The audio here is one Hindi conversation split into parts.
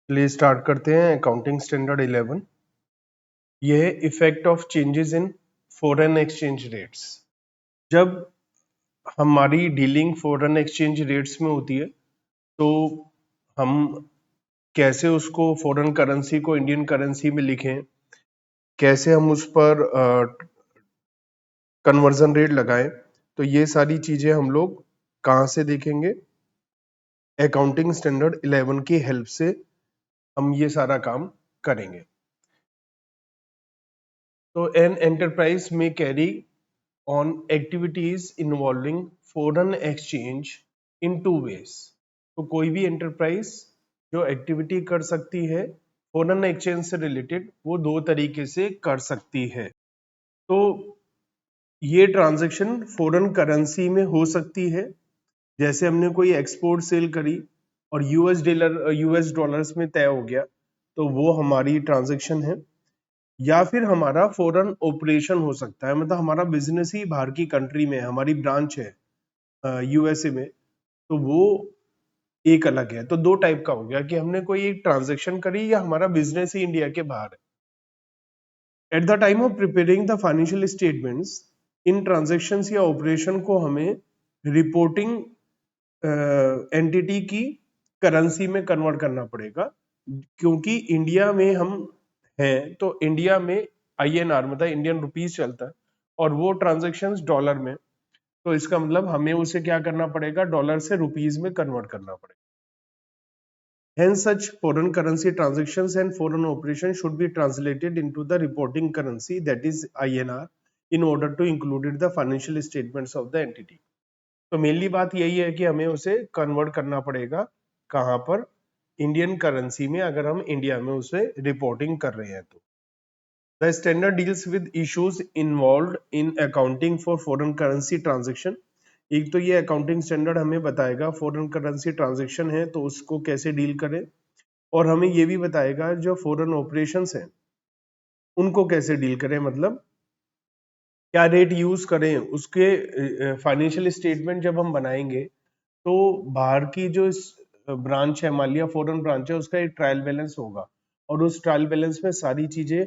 चलिए स्टार्ट करते हैं अकाउंटिंग स्टैंडर्ड 11। यह है effect of changes in foreign exchange rates. जब हमारी डीलिंग फॉरेन एक्सचेंज रेट्स में होती है तो हम कैसे उसको फॉरेन करेंसी को इंडियन करेंसी में लिखें, कैसे हम उस पर कन्वर्जन रेट लगाएं, तो ये सारी चीजें हम लोग कहाँ से देखेंगे? अकाउंटिंग स्टैंडर्ड 11 की हेल्प से हम ये सारा काम करेंगे। तो एन एंटरप्राइज में carry on activities involving foreign exchange in two ways। तो कोई भी एंटरप्राइज जो एक्टिविटी कर सकती है फॉरेन एक्सचेंज से रिलेटेड, वो दो तरीके से कर सकती है। तो ये ट्रांजैक्शन फॉरेन करेंसी में हो सकती है, जैसे हमने कोई एक्सपोर्ट सेल करी और यूएस डॉलर्स में तय हो गया, तो वो हमारी ट्रांजैक्शन है। या फिर हमारा फॉरेन ऑपरेशन हो सकता है, मतलब हमारा बिजनेस ही बाहर की कंट्री में है, हमारी ब्रांच है यूएसए में, तो वो एक अलग है। तो दो टाइप का हो गया कि हमने कोई एक ट्रांजैक्शन करी या हमारा बिजनेस ही इंडिया के बाहर है। At the time of preparing the financial statements, in transactions या ऑपरेशन को हमें रिपोर्टिंग एंटिटी की करेंसी में कन्वर्ट करना पड़ेगा, क्योंकि इंडिया में हम हैं तो इंडिया में आईएनआर मतलब इंडियन रुपीस चलता है और वो ट्रांजैक्शंस डॉलर में, तो इसका मतलब हमें उसे क्या करना पड़ेगा? डॉलर से रुपीस में कन्वर्ट करना पड़ेगा। Hence, such foreign currency transactions and foreign operations should be translated into the reporting currency, that is INR, in order to include it the financial statements of the entity। तो मेनली बात यही है कि हमें उसे कन्वर्ट करना पड़ेगा कहां पर? इंडियन करेंसी में, अगर हम इंडिया में उसे रिपोर्टिंग कर रहे हैं तो। The standard deals with issues involved in accounting for foreign currency transaction। एक तो ये अकाउंटिंग स्टैंडर्ड हमें बताएगा फॉरेन करेंसी ट्रांजैक्शन है तो उसको कैसे डील करें, और हमें ये भी बताएगा जो फॉरेन ऑपरेशंस हैं उनको कैसे डील करें, मतलब क्या रेट यूज करें। उसके फाइनेंशियल स्टेटमेंट जब हम बनाएंगे तो बाहर की जो ब्रांच है, मान लिया फॉरेन ब्रांच है, उसका एक ट्रायल बैलेंस होगा और उस ट्रायल बैलेंस में सारी चीजें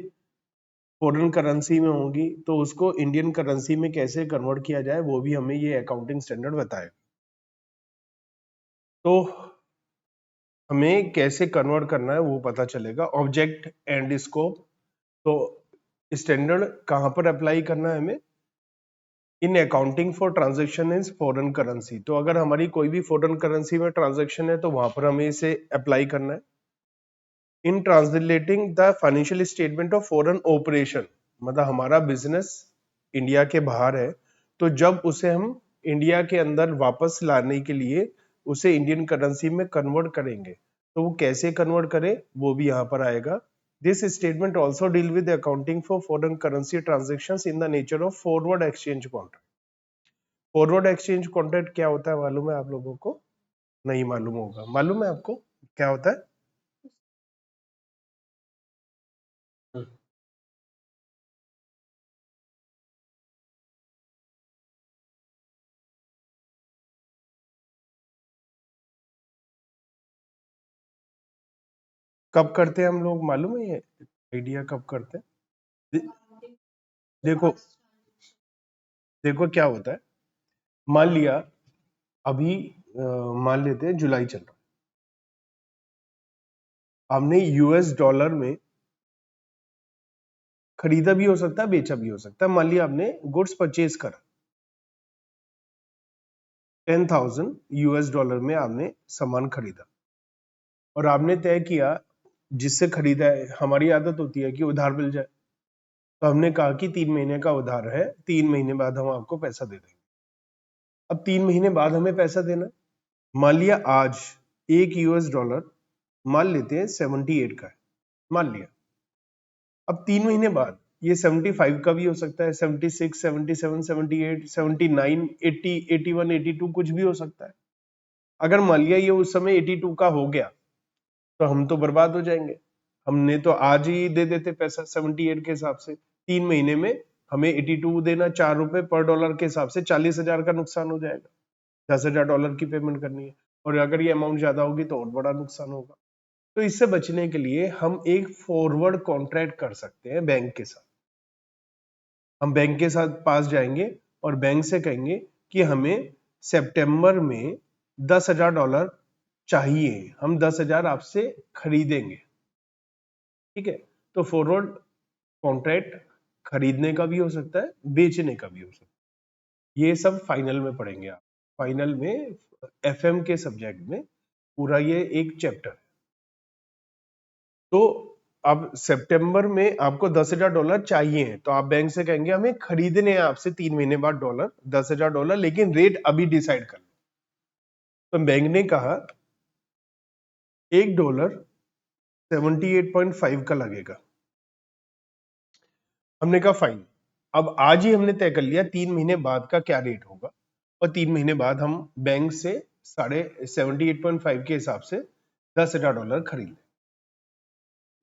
फॉरेन करेंसी में होंगी, तो उसको इंडियन करेंसी में कैसे कन्वर्ट किया जाए वो भी हमें ये अकाउंटिंग स्टैंडर्ड बताएगा। तो हमें कैसे कन्वर्ट करना है वो पता चलेगा। ऑब्जेक्ट एंड स्कोप, तो स्टैंडर्ड कहां पर अप्लाई करना है हमें? In accounting for transaction in foreign currency. तो अगर हमारी कोई भी फॉरेन करेंसी में ट्रांजैक्शन है तो वहां पर हमें इसे अप्लाई करना है। In translating the financial statement of foreign operation, मतलब हमारा बिजनेस इंडिया के बाहर है, तो जब उसे हम इंडिया के अंदर वापस लाने के लिए उसे इंडियन करेंसी में कन्वर्ट करेंगे, तो वो कैसे कन्वर्ट करें वो भी यहाँ पर आएगा। This statement also deal with accounting for foreign currency transaction in the nature of forward exchange contract. Forward exchange contract क्या होता है मालूम है आप लोगों को? नहीं मालूम होगा, मालूम है आपको क्या होता है? कब करते हैं हम लोग, मालूम है ये आइडिया कब करते हैं? दे- देखो देखो क्या होता है, मान लिया अभी मान लेते हैं जुलाई चल रहा है, हमने यूएस डॉलर में खरीदा भी हो सकता है, बेचा भी हो सकता है। मान लिया आपने गुड्स परचेज करा, 10,000 यूएस डॉलर में आपने सामान खरीदा और आपने तय किया जिससे खरीदा है, हमारी आदत होती है कि उधार मिल जाए, तो हमने कहा कि 3 महीने का उधार है, 3 महीने बाद हम आपको पैसा दे देंगे। अब 3 महीने बाद हमें पैसा देना है। मान लिया आज एक यूएस डॉलर मान लेते हैं 78 का है, मान लिया। अब 3 महीने बाद ये 75 का भी हो सकता है, 76, 77, 78, 79, 80, 81, 82 कुछ भी हो सकता है। अगर मान लिया ये उस समय 82 का हो गया तो हम तो बर्बाद हो जाएंगे। हमने तो आज ही दे देते पैसा 78 के हिसाब से, 3 महीने में हमें 82 देना, 4 रुपए पर डॉलर के हिसाब से 40,000 का नुकसान हो जाएगा। 10,000 डॉलर की पेमेंट करनी है और अगर ये अमाउंट ज्यादा होगी तो और बड़ा नुकसान होगा। तो इससे बचने के लिए हम एक फॉरवर्ड कॉन्ट्रैक्ट कर सकते हैं बैंक के साथ। हम बैंक के साथ पास जाएंगे और बैंक से कहेंगे कि हमें सितंबर में $10,000 चाहिए, हम 10,000 आपसे खरीदेंगे। ठीक है, तो फॉरवर्ड कॉन्ट्रैक्ट खरीदने का भी हो सकता है, बेचने का भी हो सकता है। ये सब फाइनल में पढ़ेंगे आप, फाइनल में एफएम के सब्जेक्ट में पूरा ये एक चैप्टर है। तो अब सितंबर में आपको $10,000 चाहिए, तो आप बैंक से कहेंगे हमें खरीदने हैं आपसे 3 महीने बाद डॉलर, $10,000, लेकिन रेट अभी डिसाइड कर लो। तो बैंक ने कहा $1 78.5 का लगेगा। हमने कहा फाइन। अब आज ही हमने तय कर लिया 3 महीने बाद का क्या रेट होगा, और 3 महीने बाद हम बैंक से 78.5 के हिसाब से $10,000 खरीद लें।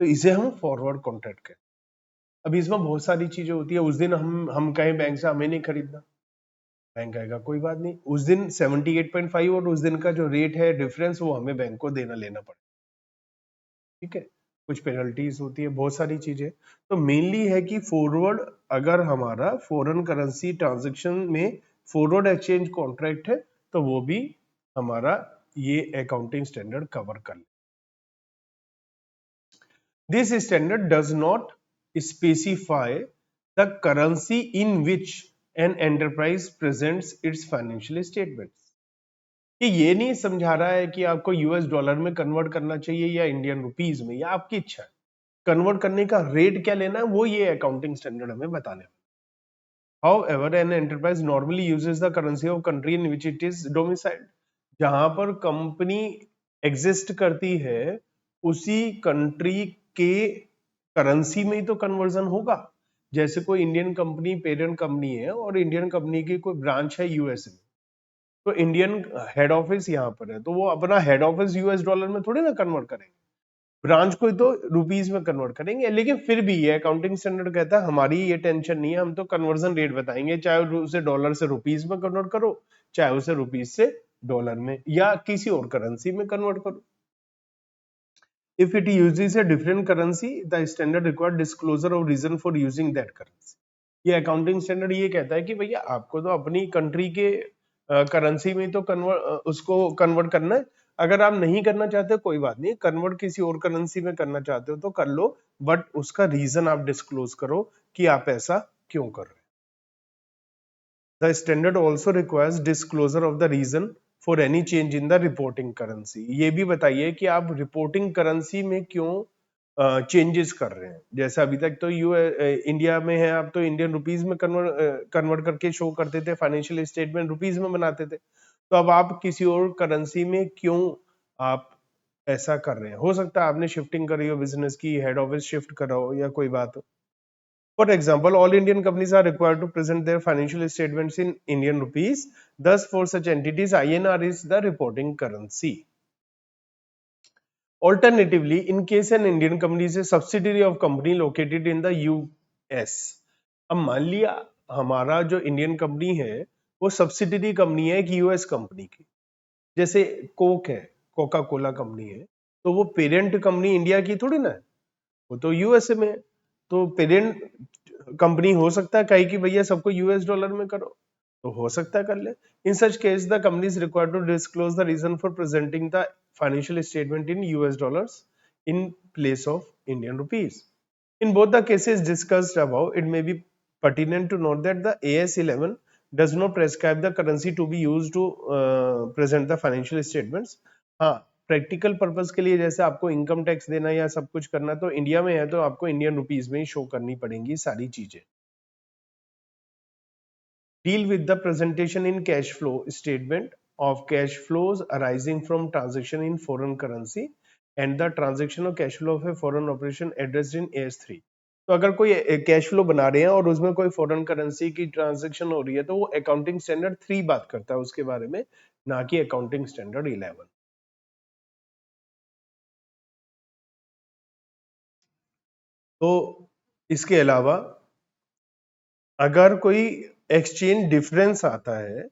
तो इसे हम फॉरवर्ड कॉन्ट्रैक्ट कहते हैं। अब इसमें बहुत सारी चीजें होती है। उस दिन हम कहें बैंक से हमें नहीं खरीदना, बैंक कहेगा कोई बात नहीं, उस दिन 78.5 और उस दिन का जो रेट है डिफरेंस वो हमें बैंक को देना लेना पड़ेगा। ठीक है, कुछ पेनल्टीज होती है, बहुत सारी चीजें। तो मेनली है कि फॉरवर्ड, अगर हमारा फॉरेन करेंसी ट्रांजैक्शन में फॉरवर्ड एक्सचेंज कॉन्ट्रैक्ट है तो वो भी हमारा ये अकाउंटिंग स्टैंडर्ड कवर कर ले। This standard does not specify the currency in which an enterprise presents its financial statements. ये नहीं समझा रहा है कि आपको यूएस डॉलर में कन्वर्ट करना चाहिए या इंडियन रुपीज में, या आपकी इच्छा है। कन्वर्ट करने का रेट क्या लेना है वो ये अकाउंटिंग स्टैंडर्ड हमें बताने। However, an enterprise normally uses the currency of country in which it is domiciled. जहां पर कंपनी एग्जिस्ट करती है उसी कंट्री के करेंसी में ही तो कन्वर्जन होगा। जैसे कोई इंडियन कंपनी पेरेंट कंपनी है और इंडियन कंपनी की कोई ब्रांच है यूएस में, तो इंडियन हेड ऑफिस यहाँ पर है, तो वो अपना हेड ऑफिस यूएस डॉलर में थोड़ी ना कन्वर्ट करेंगे, ब्रांच को तो रुपीज में कन्वर्ट करेंगे। लेकिन फिर भी ये अकाउंटिंग स्टैंडर्ड कहता है हमारी ये टेंशन नहीं है, हम तो कन्वर्जन रेट बताएंगे, चाहे उसे डॉलर से रुपीज में कन्वर्ट करो, चाहे उसे रुपीज से डॉलर में या किसी और करेंसी में कन्वर्ट करो। If it uses a different currency, the standard required disclosure of reason for using that currency. ये अकाउंटिंग स्टैंडर्ड ये कहता है कि भैया आपको तो अपनी कंट्री के करेंसी में तो उसको कन्वर्ट करना है। अगर आप नहीं करना चाहते कोई बात नहीं, कन्वर्ट किसी और करेंसी में करना चाहते हो तो कर लो, बट उसका रीजन आप डिस्क्लोज करो कि आप ऐसा क्यों कर रहे हैं। The standard also requires disclosure of the reason for any change in the reporting currency. ये भी बताइए कि आप रिपोर्टिंग करेंसी में क्यों चेंजेस कर रहे हैं। जैसे अभी तक तो इंडिया में है, आप तो इंडियन रुपीज में कन्वर्ट करके शो करते थे, फाइनेंशियल स्टेटमेंट रुपीज में बनाते थे, तो अब आप किसी और करेंसी में क्यों आप ऐसा कर रहे हैं। हो सकता है आपने शिफ्टिंग करी हो, बिजनेस की हेड ऑफिस शिफ्ट करा हो या कोई बात हो। For example, all Indian companies are required to present their financial statements in Indian rupees. Thus, for such entities, INR is the reporting currency. Alternatively, in case an Indian company is a subsidiary of company located in the US, अब मान लिया हमारा जो इंडियन कंपनी है वो सब्सिडरी कंपनी है एक यूएस कंपनी की, जैसे कोक है, कोका कोला कंपनी है, तो वो पेरेंट कंपनी इंडिया की थोड़ी ना है, वो तो यूएसए में है। तो पेरेंट कंपनी हो सकता है कहे कि भैया सबको यूएस डॉलर में करो, तो हो सकता है कर ले। In such case the company is required to disclose the reason for presenting the financial statement in US dollars in place of Indian rupees. In both the cases discussed above, it may be pertinent to note that the AS11 does not prescribe the currency to be used to present the financial statements. हाँ, प्रैक्टिकल पर्पस के लिए जैसे आपको इनकम टैक्स देना या सब कुछ करना तो इंडिया में है तो आपको इंडियन रुपीज में ही शो करनी पड़ेंगी सारी चीजें। Deal with the presentation in cash flow statement of cash flows arising from transaction in foreign currency and the transaction of cash flow of a foreign operation addressed in AS3. तो अगर कोई कैश फ्लो बना रहे हैं और उसमें कोई फॉरेन करेंसी की ट्रांजैक्शन हो रही है तो वो अकाउंटिंग स्टैंडर्ड 3 बात करता है उसके बारे में, ना कि अकाउंटिंग स्टैंडर्ड 11। तो इसके अलावा अगर कोई एक्सचेंज डिफरेंस आता है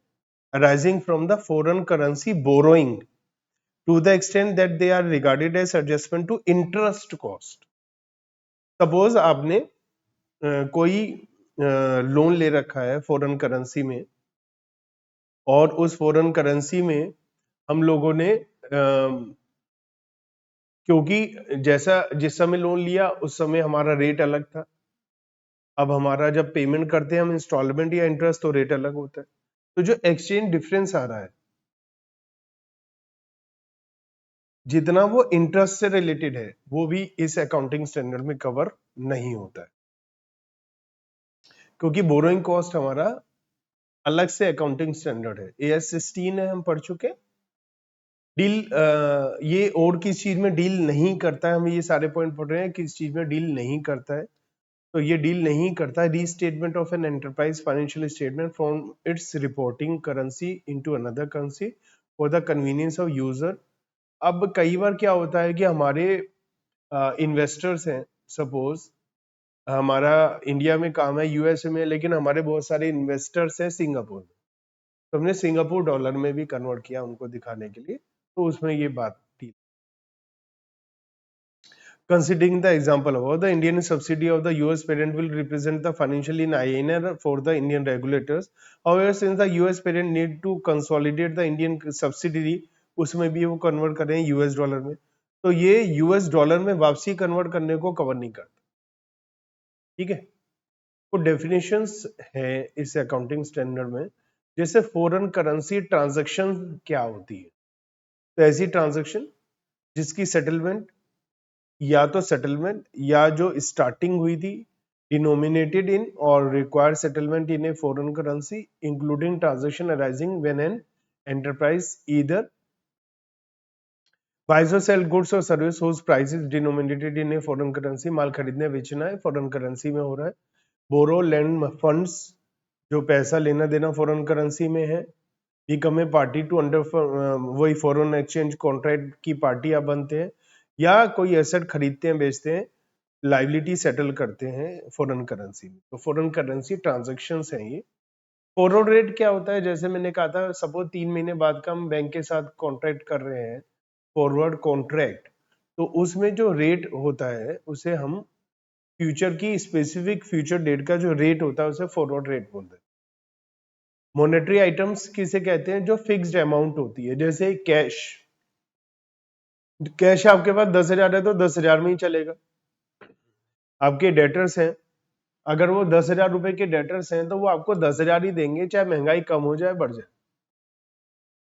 arising from the foreign currency borrowing, to the extent that they are regarded as adjustment to interest cost. Suppose आपने कोई लोन ले रखा है फॉरेन करेंसी में, और उस फॉरेन करेंसी में हम लोगों ने क्योंकि जैसा जिस समय लोन लिया उस समय हमारा रेट अलग था, अब हमारा जब पेमेंट करते हैं हम इंस्टॉलमेंट या इंटरेस्ट, तो रेट अलग होता है। तो जो एक्सचेंज डिफरेंस आ रहा है, जितना वो इंटरेस्ट से रिलेटेड है, वो भी इस अकाउंटिंग स्टैंडर्ड में कवर नहीं होता है, क्योंकि बोरोइंग कॉस्ट हमारा अलग से अकाउंटिंग स्टैंडर्ड है। AS 16 है, हम पढ़ चुके। डील ये और किस चीज में डील नहीं करता है, हम ये सारे पॉइंट पढ़ रहे हैं किस चीज में डील नहीं करता है। तो ये डील नहीं करता है restatement of an enterprise financial statement from its reporting currency into another currency for the convenience of user. अब कई बार क्या होता है कि हमारे इन्वेस्टर्स हैं, सपोज हमारा इंडिया में काम है, यूएसए में, लेकिन हमारे बहुत सारे इन्वेस्टर्स हैं सिंगापुर में, तो हमने सिंगापुर डॉलर में भी कन्वर्ट किया उनको दिखाने के लिए, तो उसमें ये बात थी। Considering the example above, the Indian subsidiary of the US parent will represent the financial in INR for the Indian regulators. However, since the US parent need to consolidate the Indian subsidiary, उसमें भी वो कन्वर्ट कर रहे हैं यूएस डॉलर में, तो ये यूएस डॉलर में वापसी कन्वर्ट करने को कवर नहीं करता। ठीक है, तो डेफिनेशंस है इस अकाउंटिंग स्टैंडर्ड में, जैसे फॉरेन करेंसी ट्रांजैक्शन क्या होती है। तो ऐसी ट्रांजैक्शन जिसकी सेटलमेंट या तो सेटलमेंट या जो स्टार्टिंग हुई थी denominated in or required settlement in a foreign currency, including transaction arising when an enterprise either buys or sell goods or service whose price is denominated in a foreign currency, माल खरीदने बेचना है फॉरेन करेंसी में हो रहा है। बोरो लैंड फंड्स, जो पैसा लेना देना फॉरेन करेंसी में है। Become a party to under, वही फॉरेन एक्सचेंज कॉन्ट्रैक्ट की पार्टी आप बनते हैं, या कोई एसेट खरीदते हैं बेचते हैं, लाइबिलिटी सेटल करते हैं फॉरेन करेंसी में। तो फॉरेन करेंसी ट्रांजैक्शंस हैं ये। फॉरवर्ड रेट क्या होता है, जैसे मैंने कहा था, सपोज 3 महीने बाद का हम बैंक के साथ कॉन्ट्रैक्ट कर रहे हैं, फॉरवर्ड कॉन्ट्रैक्ट, तो उसमें जो रेट होता है उसे हम फ्यूचर की स्पेसिफिक फ्यूचर डेट का जो रेट होता है उसे फॉरवर्ड रेट बोलते हैं। मॉनेटरी आइटम्स किसे कहते हैं, जो फिक्स्ड अमाउंट होती है, जैसे कैश। कैश आपके पास 10,000 है तो 10,000 में ही चलेगा। आपके डेटर्स हैं, अगर वो 10,000 रुपए के डेटर्स हैं तो वो आपको 10,000 ही देंगे, चाहे महंगाई कम हो जाए बढ़ जाए।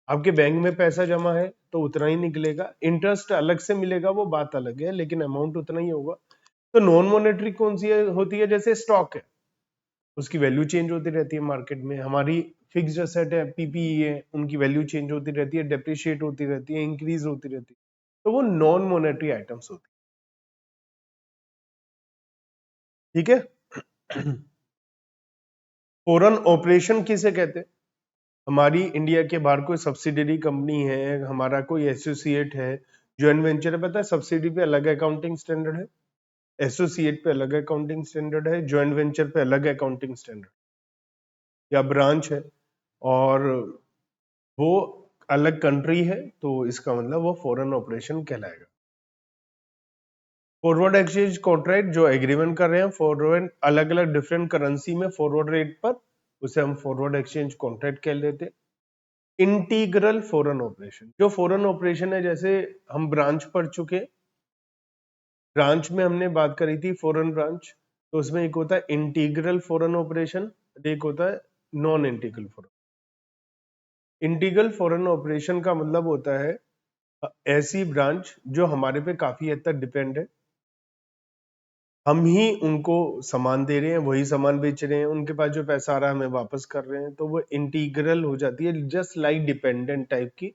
आपके बैंक में पैसा जमा है तो उतना ही निकलेगा, इंटरेस्ट अलग से मिलेगा वो बात अलग है, लेकिन अमाउंट उतना ही होगा। तो नॉन मॉनेटरी कौन सी होती है, जैसे स्टॉक है, उसकी वैल्यू चेंज होती रहती है मार्केट में। हमारी फिक्स्ड एसेट है, पीपीई है, उनकी वैल्यू चेंज होती रहती है, डेप्रिशिएट होती रहती है, इंक्रीज होती रहती है, तो वो नॉन मॉनेटरी आइटम्स होती है। ठीक है। फॉरेन ऑपरेशन किसे कहते हैं, हमारी इंडिया के बाहर कोई सब्सिडरी कंपनी है, हमारा कोई एसोसिएट है, ज्वाइंट वेंचर है, पता है सब्सिडी पे अलग अकाउंटिंग स्टैंडर्ड है, एसोसिएट पे अलग अकाउंटिंग स्टैंडर्ड है, ज्वाइंट वेंचर पे अलग अकाउंटिंग स्टैंडर्ड, या ब्रांच है और वो अलग कंट्री है, तो इसका मतलब वो फॉरेन ऑपरेशन कहलाएगा। फॉरवर्ड एक्सचेंज कॉन्ट्रैक्ट जो एग्रीमेंट कर रहे हैं फॉरवर्ड अलग अलग डिफरेंट करेंसी में फॉरवर्ड रेट पर, उसे हम फॉरवर्ड एक्सचेंज कॉन्ट्रैक्ट कह लेते हैं। इंटीग्रल फॉरेन ऑपरेशन, जो फॉरेन ऑपरेशन है, जैसे हम ब्रांच पढ़ चुके, ब्रांच में हमने बात करी थी फॉरेन ब्रांच, तो उसमें एक होता है इंटीग्रल फॉरेन ऑपरेशन, एक होता है non integral foreign. Integral foreign operation का मतलब होता है ऐसी ब्रांच जो हमारे पे काफी हद तक डिपेंड है, हम ही उनको सामान दे रहे हैं, वही सामान बेच रहे हैं, उनके पास जो पैसा आ रहा है हमें वापस कर रहे हैं, तो वो इंटीग्रल हो जाती है, जस्ट लाइक डिपेंडेंट टाइप की।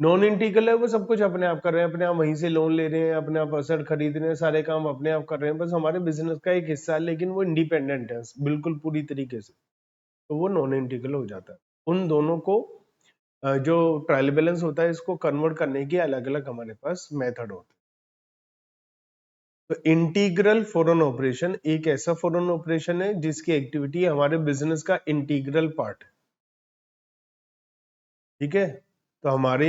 नॉन इंटीग्रल है, वो सब कुछ अपने आप कर रहे हैं, अपने आप वहीं से लोन ले रहे हैं, अपने आप असर खरीद रहे हैं, सारे काम अपने आप कर रहे हैं, बस हमारे बिजनेस का एक हिस्सा है, लेकिन वो इंडिपेंडेंट है बिल्कुल पूरी तरीके से, तो वो नॉन इंटीग्रल हो जाता है। उन दोनों को जो ट्रायल बैलेंस होता है, इसको कन्वर्ट करने के अलग अलग हमारे पास मेथड होते हैं। तो इंटीग्रल फॉरेन ऑपरेशन एक ऐसा फॉरेन ऑपरेशन है जिसकी एक्टिविटी हमारे बिजनेस का इंटीग्रल पार्ट है। ठीक है, तो हमारे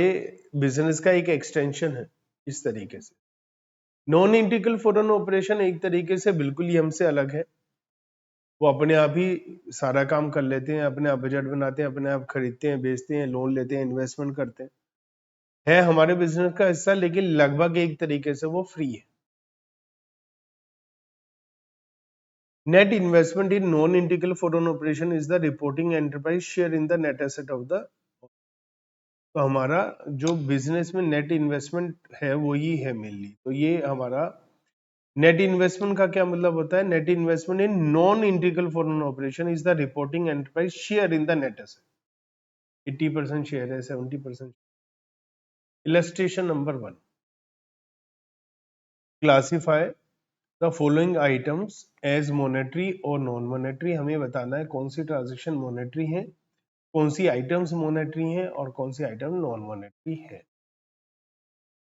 बिजनेस का एक एक्सटेंशन है इस तरीके से। नॉन इंटीग्रल फॉरेन ऑपरेशन एक तरीके से बिल्कुल ही हमसे अलग है। वो अपने आप ही सारा काम कर लेते हैं, अपने आप बजट बनाते हैं, अपने आप खरीदते हैं, बेचते हैं, लोन लेते हैं, इन्वेस्टमेंट करते हैं, है हमारे बिजनेस का हिस्सा, लेकिन लगभग एक तरीके से वो फ्री है। Net investment in non integral foreign operation is the reporting enterprise share in the net asset of the. तो हमारा जो बिजनेस में नेट इन्वेस्टमेंट है वो ही है मेनली। तो ये हमारा नेट इन्वेस्टमेंट का क्या मतलब होता है? Net investment in non integral foreign operation is the reporting enterprise share in the net asset. 80% share है, 70%। Illustration number 1, classify the following items as monetary और नॉन मॉनेटरी। हमें बताना है कौन सी ट्रांजेक्शन मॉनेटरी है, कौन सी आइटम्स मॉनेटरी हैं और कौन सी आइटम नॉन मॉनेटरी है।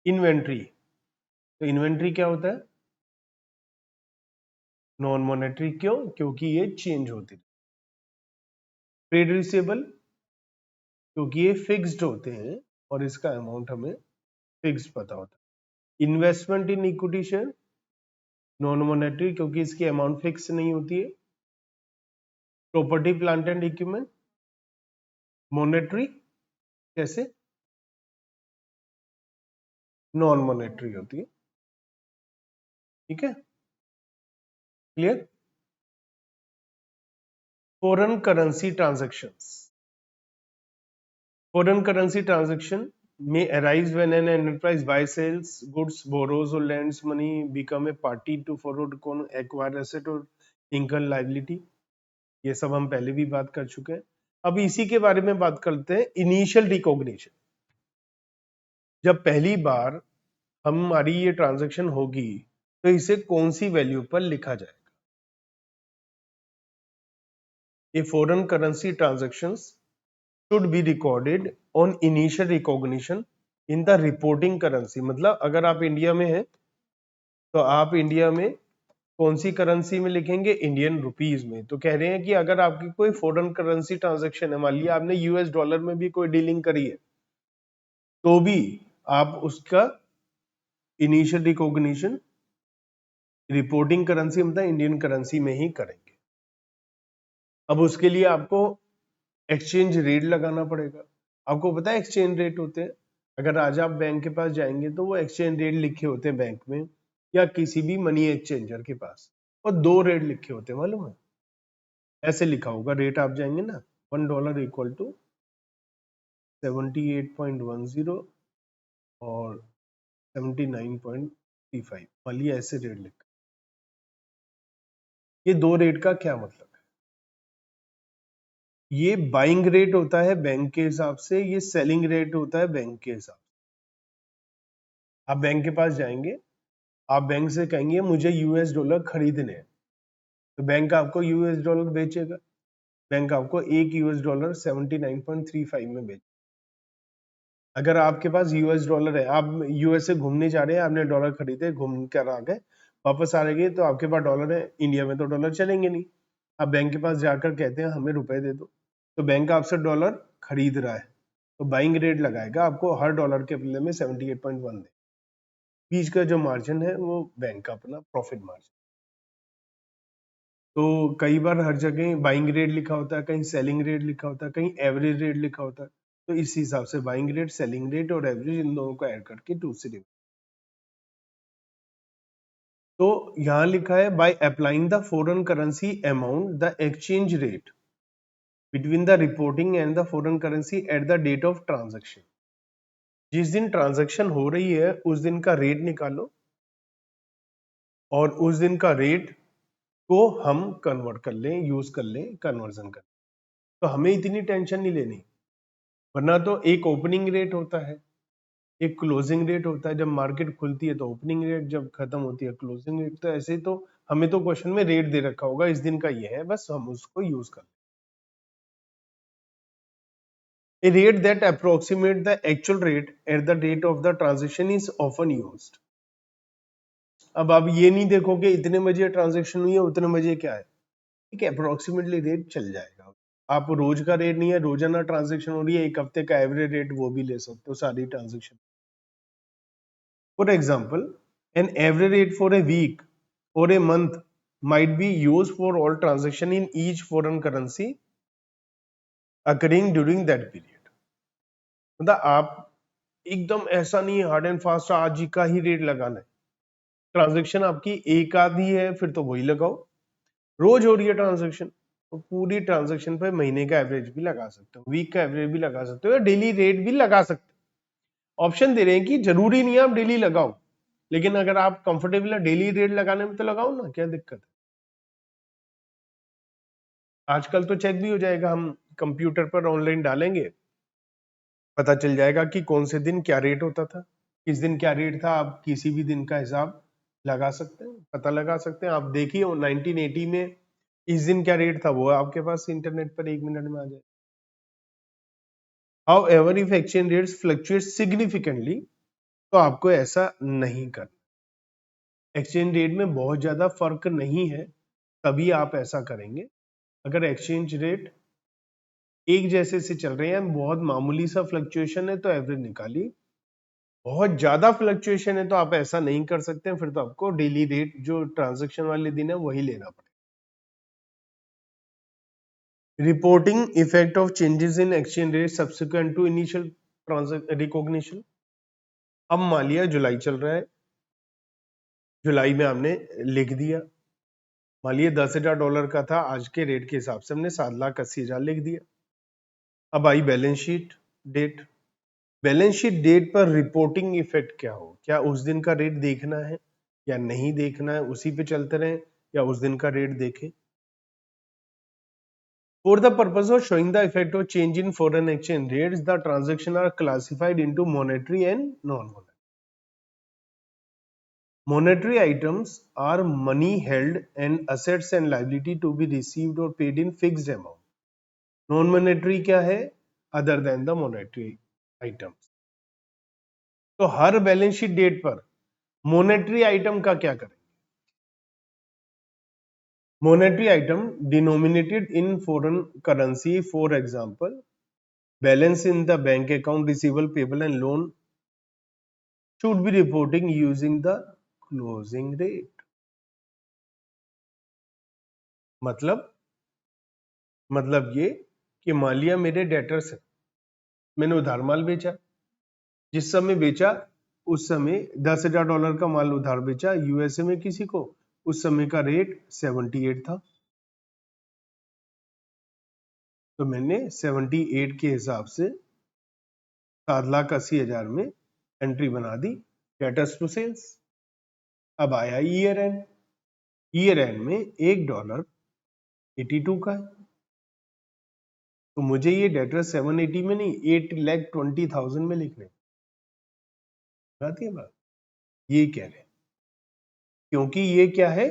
इन्वेंट्री, तो इन्वेंट्री क्या होता है? Non monetary. क्यों? क्योंकि ये चेंज होती है। ट्रेड रिसीवेबल, क्योंकि ये फिक्स्ड होते हैं और इसका अमाउंट हमें फिक्स्ड पता होता है। Investment in equity share, non monetary, क्योंकि इसकी अमाउंट फिक्स नहीं होती है। Property plant and equipment, monetary, कैसे? नॉन मॉनेटरी होती है। ठीक है, clear? Foreign currency transactions, foreign currency transaction may arise when an enterprise buys, sells goods, borrows or lends money, become a party to forward con, acquire asset or incur liability। ये सब हम पहले भी बात कर चुके हैं। अब इसी के बारे में बात करते हैं, इनिशियल रिकॉग्निशन। जब पहली बार हमारी ये ट्रांजैक्शन होगी तो इसे कौन सी वैल्यू पर लिखा जाएगा? ये foreign currency transactions should be recorded on initial recognition in the reporting currency। मतलब अगर आप इंडिया में हैं तो आप इंडिया में कौन सी करेंसी में लिखेंगे? इंडियन रुपीज में। तो कह रहे हैं कि अगर आपकी कोई फॉरेन करेंसी ट्रांजैक्शन है, मान लिया आपने यूएस डॉलर में भी कोई डीलिंग करी है, तो भी आप उसका इनिशियल रिकॉग्निशन रिपोर्टिंग करेंसी मतलब इंडियन करेंसी में ही करेंगे। अब उसके लिए आपको एक्सचेंज रेट लगाना पड़ेगा। आपको पता है एक्सचेंज रेट होते हैं? अगर आज आप बैंक के पास जाएंगे तो वो एक्सचेंज रेट लिखे होते हैं बैंक में या किसी भी मनी एक्सचेंजर के पास, और दो रेट लिखे होते हैं, मालूम है? ऐसे लिखा होगा रेट, आप जाएंगे ना, $1 इक्वल टू 78.10 और 79.35, मान लिया ऐसे रेट लिखा। ये दो रेट का क्या मतलब है? ये बाइंग रेट होता है बैंक के हिसाब से, ये सेलिंग रेट होता है बैंक के हिसाब से। आप बैंक के पास जाएंगे, आप बैंक से कहेंगे मुझे यूएस डॉलर खरीदने हैं, तो बैंक आपको यूएस डॉलर बेचेगा। बैंक आपको एक यूएस डॉलर 79.35 में बेचेगा। अगर आपके पास यूएस डॉलर है, आप यूएस से घूमने जा रहे हैं, आपने डॉलर खरीदे, घूम कर आ गए, वापस आ रहे तो आपके पास डॉलर है, इंडिया में तो डॉलर चलेंगे नहीं। आप बैंक के पास जाकर कहते हैं हमें रुपए दे दो, तो बैंक आपसे डॉलर खरीद रहा है, तो बाइंग रेट लगाएगा आपको, हर डॉलर के बदले में 78.1 दे। बीच का जो मार्जिन है वो बैंक का अपना प्रॉफिट मार्जिन। तो कई बार हर जगह बाइंग रेट लिखा होता है, कहीं सेलिंग रेट लिखा होता है, कहीं एवरेज रेट लिखा होता है। तो इस हिसाब से बाइंग रेट, सेलिंग रेट और एवरेज, इन दोनों को ऐड करके 2 से डिवाइड। तो यहां लिखा है by applying the foreign currency amount the exchange rate between the reporting and the foreign currency at the date of transaction. जिस दिन ट्रांजेक्शन हो रही है उस दिन का रेट निकालो और उस दिन का रेट को हम कन्वर्ट कर लें, यूज कर लें, कन्वर्जन कर लें। तो हमें इतनी टेंशन नहीं लेनी, वरना तो एक ओपनिंग रेट होता है, एक क्लोजिंग रेट होता है। जब मार्केट खुलती है तो ओपनिंग रेट, जब खत्म होती है क्लोजिंग रेट। तो ऐसे तो हमें तो क्वेश्चन में रेट दे रखा होगा, इस दिन का ये है, बस हम उसको यूज कर। A rate that approximate the actual rate at the date of the transaction is often used। अब आप ये नहीं देखोगे इतने बजे ट्रांजेक्शन हुई है, उतने बजे क्या है, ठीक है, अप्रोक्सीमेटली रेट चल जाएगा। आप रोज का रेट नहीं है, रोजाना ट्रांजेक्शन हो रही है, एक हफ्ते का एवरेज रेट वो भी ले सकते हो सारी transaction. For example, an average rate for a week और a month might be used for all transaction in each foreign currency occurring during that period। मतलब आप एकदम ऐसा नहीं हार्ड एंड फास्ट आज ही का ही रेट लगाना है। ट्रांजेक्शन आपकी एक आधी है फिर तो वही लगाओ, रोज हो रही है ट्रांजेक्शन तो पूरी ट्रांजेक्शन पे महीने का एवरेज भी लगा सकते हो, वीक का एवरेज भी लगा सकते हो, या डेली रेट भी लगा सकते हो। ऑप्शन दे रहे हैं कि जरूरी नहीं है आप डेली लगाओ, लेकिन अगर आप कंफर्टेबल है डेली रेट लगाने में तो लगाओ ना, क्या दिक्कत है। आजकल तो चेक भी हो जाएगा, हम कंप्यूटर पर ऑनलाइन डालेंगे, पता चल जाएगा कि कौन से दिन क्या रेट होता था, किस दिन क्या रेट था। आप किसी भी दिन का हिसाब लगा सकते हैं, पता लगा सकते हैं। आप देखिए 1980 में इस दिन क्या रेट था, वो आपके पास इंटरनेट पर 1 मिनट में आ जाए। How ever if exchange rates fluctuate significantly, तो आपको ऐसा नहीं करना। एक्सचेंज रेट में बहुत ज्यादा फर्क नहीं है तभी आप ऐसा करेंगे। अगर एक्सचेंज रेट एक जैसे से चल रहे हैं, बहुत मामूली सा फ्लक्चुएशन है तो एवरेज निकालिए, बहुत ज्यादा फ्लक्चुएशन है तो आप ऐसा नहीं कर सकते, फिर तो आपको डेली रेट जो ट्रांजैक्शन वाले दिन है वही लेना पड़ेगा। Reporting effect of changes in exchange rate subsequent to initial recognition. अब मान लिया जुलाई चल रहा है, जुलाई में हमने लिख दिया, मान लिया $10,000 का था, आज के रेट के हिसाब से हमने 7,80,000 लिख दिया। अब आई balance sheet date, balance sheet date पर रिपोर्टिंग इफेक्ट क्या हो, क्या उस दिन का रेट देखना है या नहीं देखना है, उसी पे चलते रहे या उस दिन का रेट देखें। For the purpose of showing the effect of change in foreign exchange rates, the transactions are classified into monetary and non-monetary. Monetary items are money held and assets and liability to be received or paid in fixed amount. Non-monetary क्या है? Other than the monetary items. तो हर बैलेंस शीट डेट पर मोनेटरी आइटम का क्या करें? Monetary item denominated in foreign currency, for example, balance in the bank account, receivable, payable and loan should be reporting using the closing rate। मतलब ये कि मान लिया मेरे डेटर्स है, मैंने उधार माल बेचा, जिस समय बेचा उस समय $10,000 का माल उधार बेचा यूएसए में किसी को, उस समय का रेट 78 था, तो मैंने 78 के हिसाब से 7,80,000 में एंट्री बना दी डेटर्स टू सेल्स। अब आया ईयर एंड, ईयर एंड में $1 82 का है, तो मुझे ये डेटर 780 में नहीं 8,20,000 में लिखने आती है बात। ये कह रहे हैं क्योंकि ये क्या है,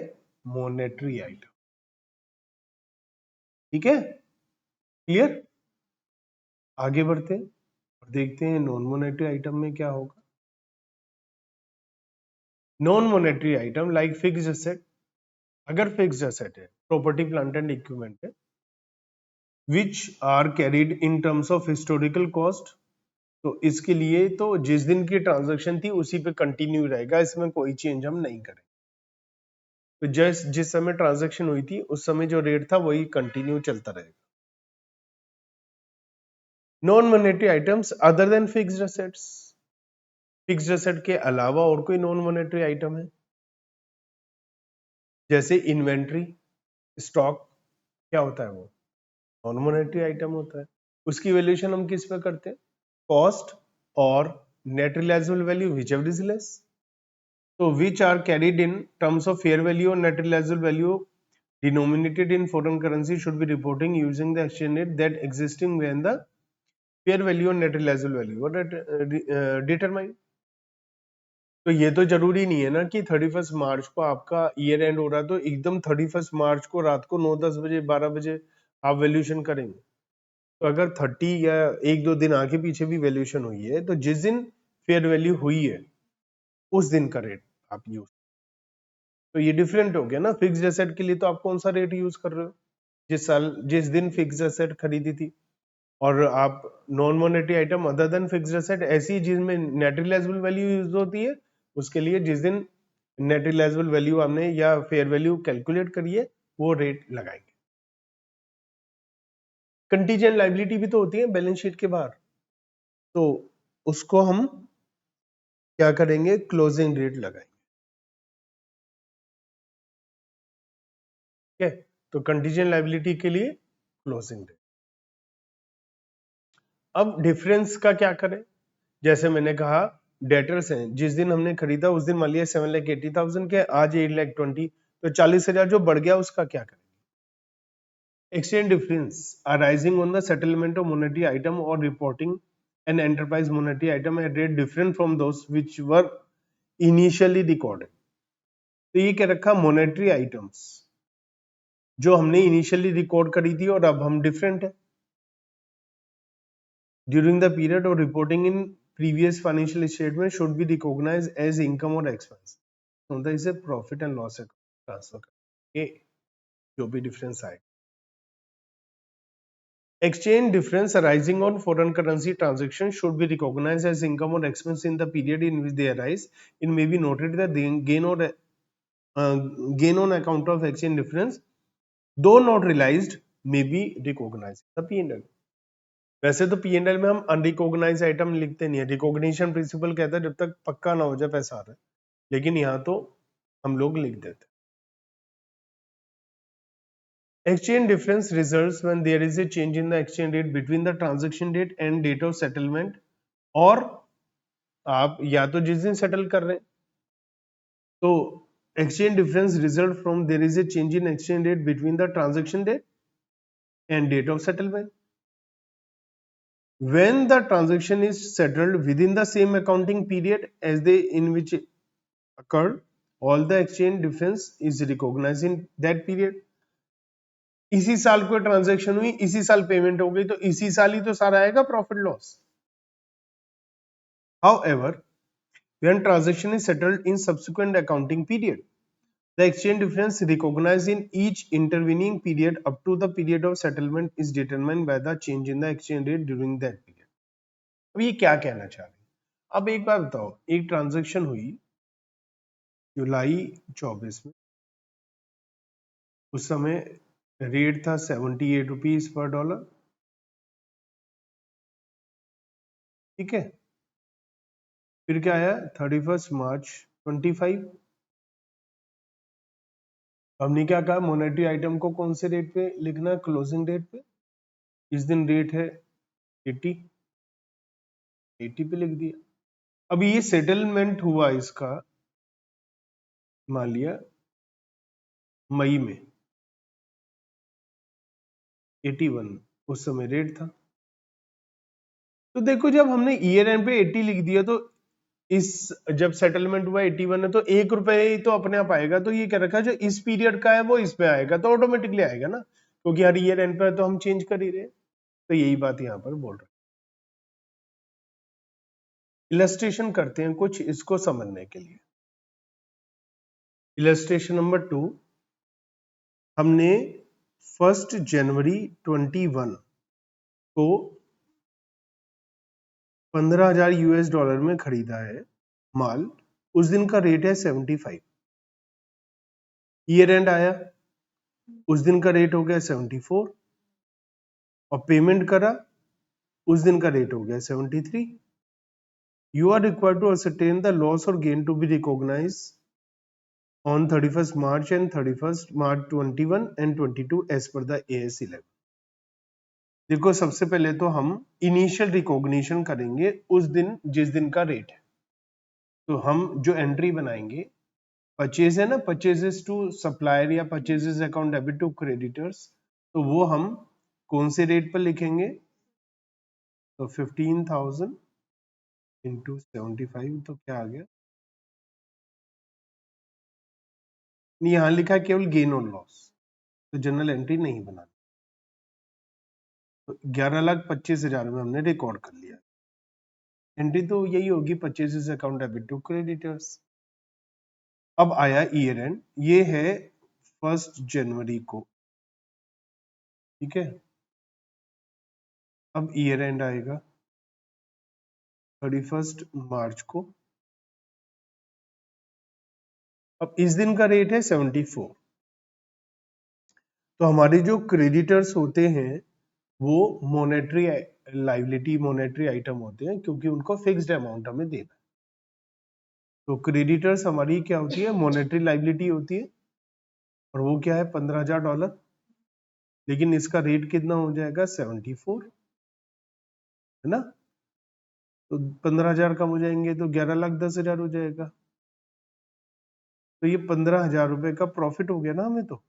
मोनेटरी आइटम। ठीक है, क्लियर। आगे बढ़ते हैं और देखते हैं नॉन मोनेटरी आइटम में क्या होगा। Non monetary item like fixed asset, अगर फिक्स्ड एसेट है, प्रॉपर्टी प्लांट एंड इक्विपमेंट है, which are carried in terms of historical cost, तो इसके लिए तो जिस दिन की ट्रांजैक्शन थी उसी पे कंटिन्यू रहेगा, इसमें कोई चेंज हम नहीं करें। तो जिस समय ट्रांजैक्शन हुई थी उस समय जो रेट था वही कंटिन्यू चलता रहेगा। Non monetary items other than fixed assets, fixed asset के अलावा और कोई नॉन मॉनेटरी आइटम है, जैसे इन्वेंट्री, स्टॉक, क्या होता है वो नॉन मॉनेटरी आइटम होता है। उसकी वैल्यूएशन हम किस पे करते हैं, कॉस्ट और net realisable value whichever is less. तो which are carried in terms of fair value और net realisable value denominated in foreign currency should be reporting using the exchange rate that existing when the fair value and net realizable value were determined। तो ये तो जरूरी नहीं है ना कि 31 मार्च को आपका ईयर एंड हो रहा है तो एकदम 31 मार्च को रात को 9-10 बजे 12 बजे आप वैल्यूएशन करेंगे। तो अगर 30 या एक दो दिन आगे पीछे भी वैल्यूएशन हुई है तो जिस दिन फेयर वैल्यू हुई है उस दिन का रेट आप यूज, तो ये डिफरेंट हो गया ना। फिक्स्ड एसेट के लिए तो आप कौन सा रेट यूज कर रहे हो, जिस दिन फिक्स एसेट खरीदी थी, और आप non monetary item other than fixed asset ऐसी जिसमें नेट रियलाइजेबल वैल्यू यूज होती है, उसके लिए जिस दिन नेट रियलाइजेबल वैल्यू हमने या फेयर वैल्यू कैलकुलेट करी है वो रेट लगाएंगे। कंटीजेंट लाइबिलिटी भी तो होती है बैलेंस शीट के बाहर, तो उसको हम क्या करेंगे, क्लोजिंग डेट लगाएंगे। ठीक है, तो कंटीजेंट लाइबिलिटी के लिए क्लोजिंग डेट। अब डिफरेंस का क्या करें, जैसे मैंने कहा डेटर्स हैं, जिस दिन हमने खरीदा उस दिन मान लिया 7,80,000 के, आज 8,20,000, तो 40,000 जो बढ़ गया उसका क्या करें। Exchange difference arising on the settlement of monetary item or reporting an enterprise monetary item at rate different from those which were initially recorded। तो ये क्या रखा, monetary items जो हमने इनिशियली रिकॉर्ड करी थी और अब हम डिफरेंट है। During the period or reporting in previous financial statement should be recognised as income or expense, तो इसे प्रॉफिट एंड लॉस ट्रांसफर करके जो भी डिफरेंस आएगा। Exchange difference arising on foreign currency transactions should be recognized as income or expense in the period in which they arise. It may be noted that the gain on account of exchange difference, though not realized, may be recognized the P&L। वैसे तो P&L में हम अनरिकॉग्नाइज आइटम लिखते नहीं है, रिकॉग्निशन प्रिंसिपल कहता है जब तक पक्का ना हो जाए पैसा आ रहा है, लेकिन यहाँ तो हम लोग लिख देते हैं। Exchange difference results when there is a change in the exchange rate between the transaction date and date of settlement, और आप या तो जिस दिन सेटल कर रहे हैं, तो exchange difference result from there is a change in exchange rate between the transaction date and date of settlement। When the transaction is settled within the same accounting period as the in which it occurred, all the exchange difference is recognized in that period। इसी साल कोई ट्रांजैक्शन हुई, इसी साल पेमेंट हो गई, तो इसी साल ही तो सारा आएगा profit loss. However, when transaction is settled in subsequent accounting period, the exchange difference recognized in each intervening period up to the period of settlement is determined by the change in the exchange rate during that period। अब ये क्या कहना चाह रहे हैं, अब एक बार बताओ, एक ट्रांजैक्शन हुई जुलाई 24 में, उस समय रेट था 78 रुपीज पर डॉलर, ठीक है। फिर क्या आया 31 मार्च 25, हमने क्या कहा, मोनेटरी आइटम को कौन से रेट पे लिखना है, क्लोजिंग डेट पे। इस दिन रेट है 80 पे लिख दिया। अब ये सेटलमेंट हुआ इसका मान लिया मई में 81, उस समय रेट था। तो देखो जब हमने ईयर एंड पे 80 लिख दिया, तो इस जब सेटलमेंट हुआ 81 है, तो 1 रुपए ही तो अपने आप आएगा, तो ये क्या रखा जो इस पीरियड का है वो इस पे आएगा, तो ऑटोमेटिकली आएगा ना, क्योंकि हर ईयर एंड पे तो हम चेंज कर ही रहे हैं। तो यही बात यहाँ पर बोल रहे हैं। इलस्ट्रेशन करते हैं कुछ इसको समझने के लिए। इलस्ट्रेशन नंबर 2, हमने 1 जनवरी 21 को 15,000 यूएस डॉलर में खरीदा है माल, उस दिन का रेट है 75। ईयर एंड आया, उस दिन का रेट हो गया 74, और पेमेंट करा, उस दिन का रेट हो गया 73। You are required to ascertain the loss or gain to be recognized on 31st March and 31st March 21 and 22 as per the AS 11। देखो सबसे पहले तो हम इनिशियल रिकॉग्निशन करेंगे उस दिन जिस दिन का रेट है, तो हम जो एंट्री बनाएंगे, परचेज है ना, परचेजेस टू सप्लायर या purchases account debit to creditors, तो वो हम कौन से रेट पर लिखेंगे, तो 15,000 इंटू 75, तो क्या आ गया, यहाँ लिखा है केवल गेन और लॉस, तो जनरल एंट्री नहीं बनानी, तो 11,25,000 में हमने रिकॉर्ड कर लिया। एंट्री तो यही होगी, purchases account debit to creditors. अब आया ईयर एंड, ये है 1 जनवरी को, ठीक है। अब ईयर एंड आएगा 31 मार्च को। अब इस दिन का रेट है 74। तो हमारे जो क्रेडिटर्स होते हैं वो मॉनेटरी लाइबिलिटी मॉनेटरी आइटम होते हैं, क्योंकि उनको फिक्स्ड अमाउंट हमें देना है। तो क्रेडिटर्स हमारी क्या होती है, मॉनेटरी लाइबिलिटी होती है, और वो क्या है $15,000। लेकिन इसका रेट कितना हो जाएगा 74, है ना। तो 15,000 कम हो जाएंगे तो 11,10,000 हो जाएगा। तो ये 15,000 रुपए का प्रॉफिट हो गया ना हमें। तो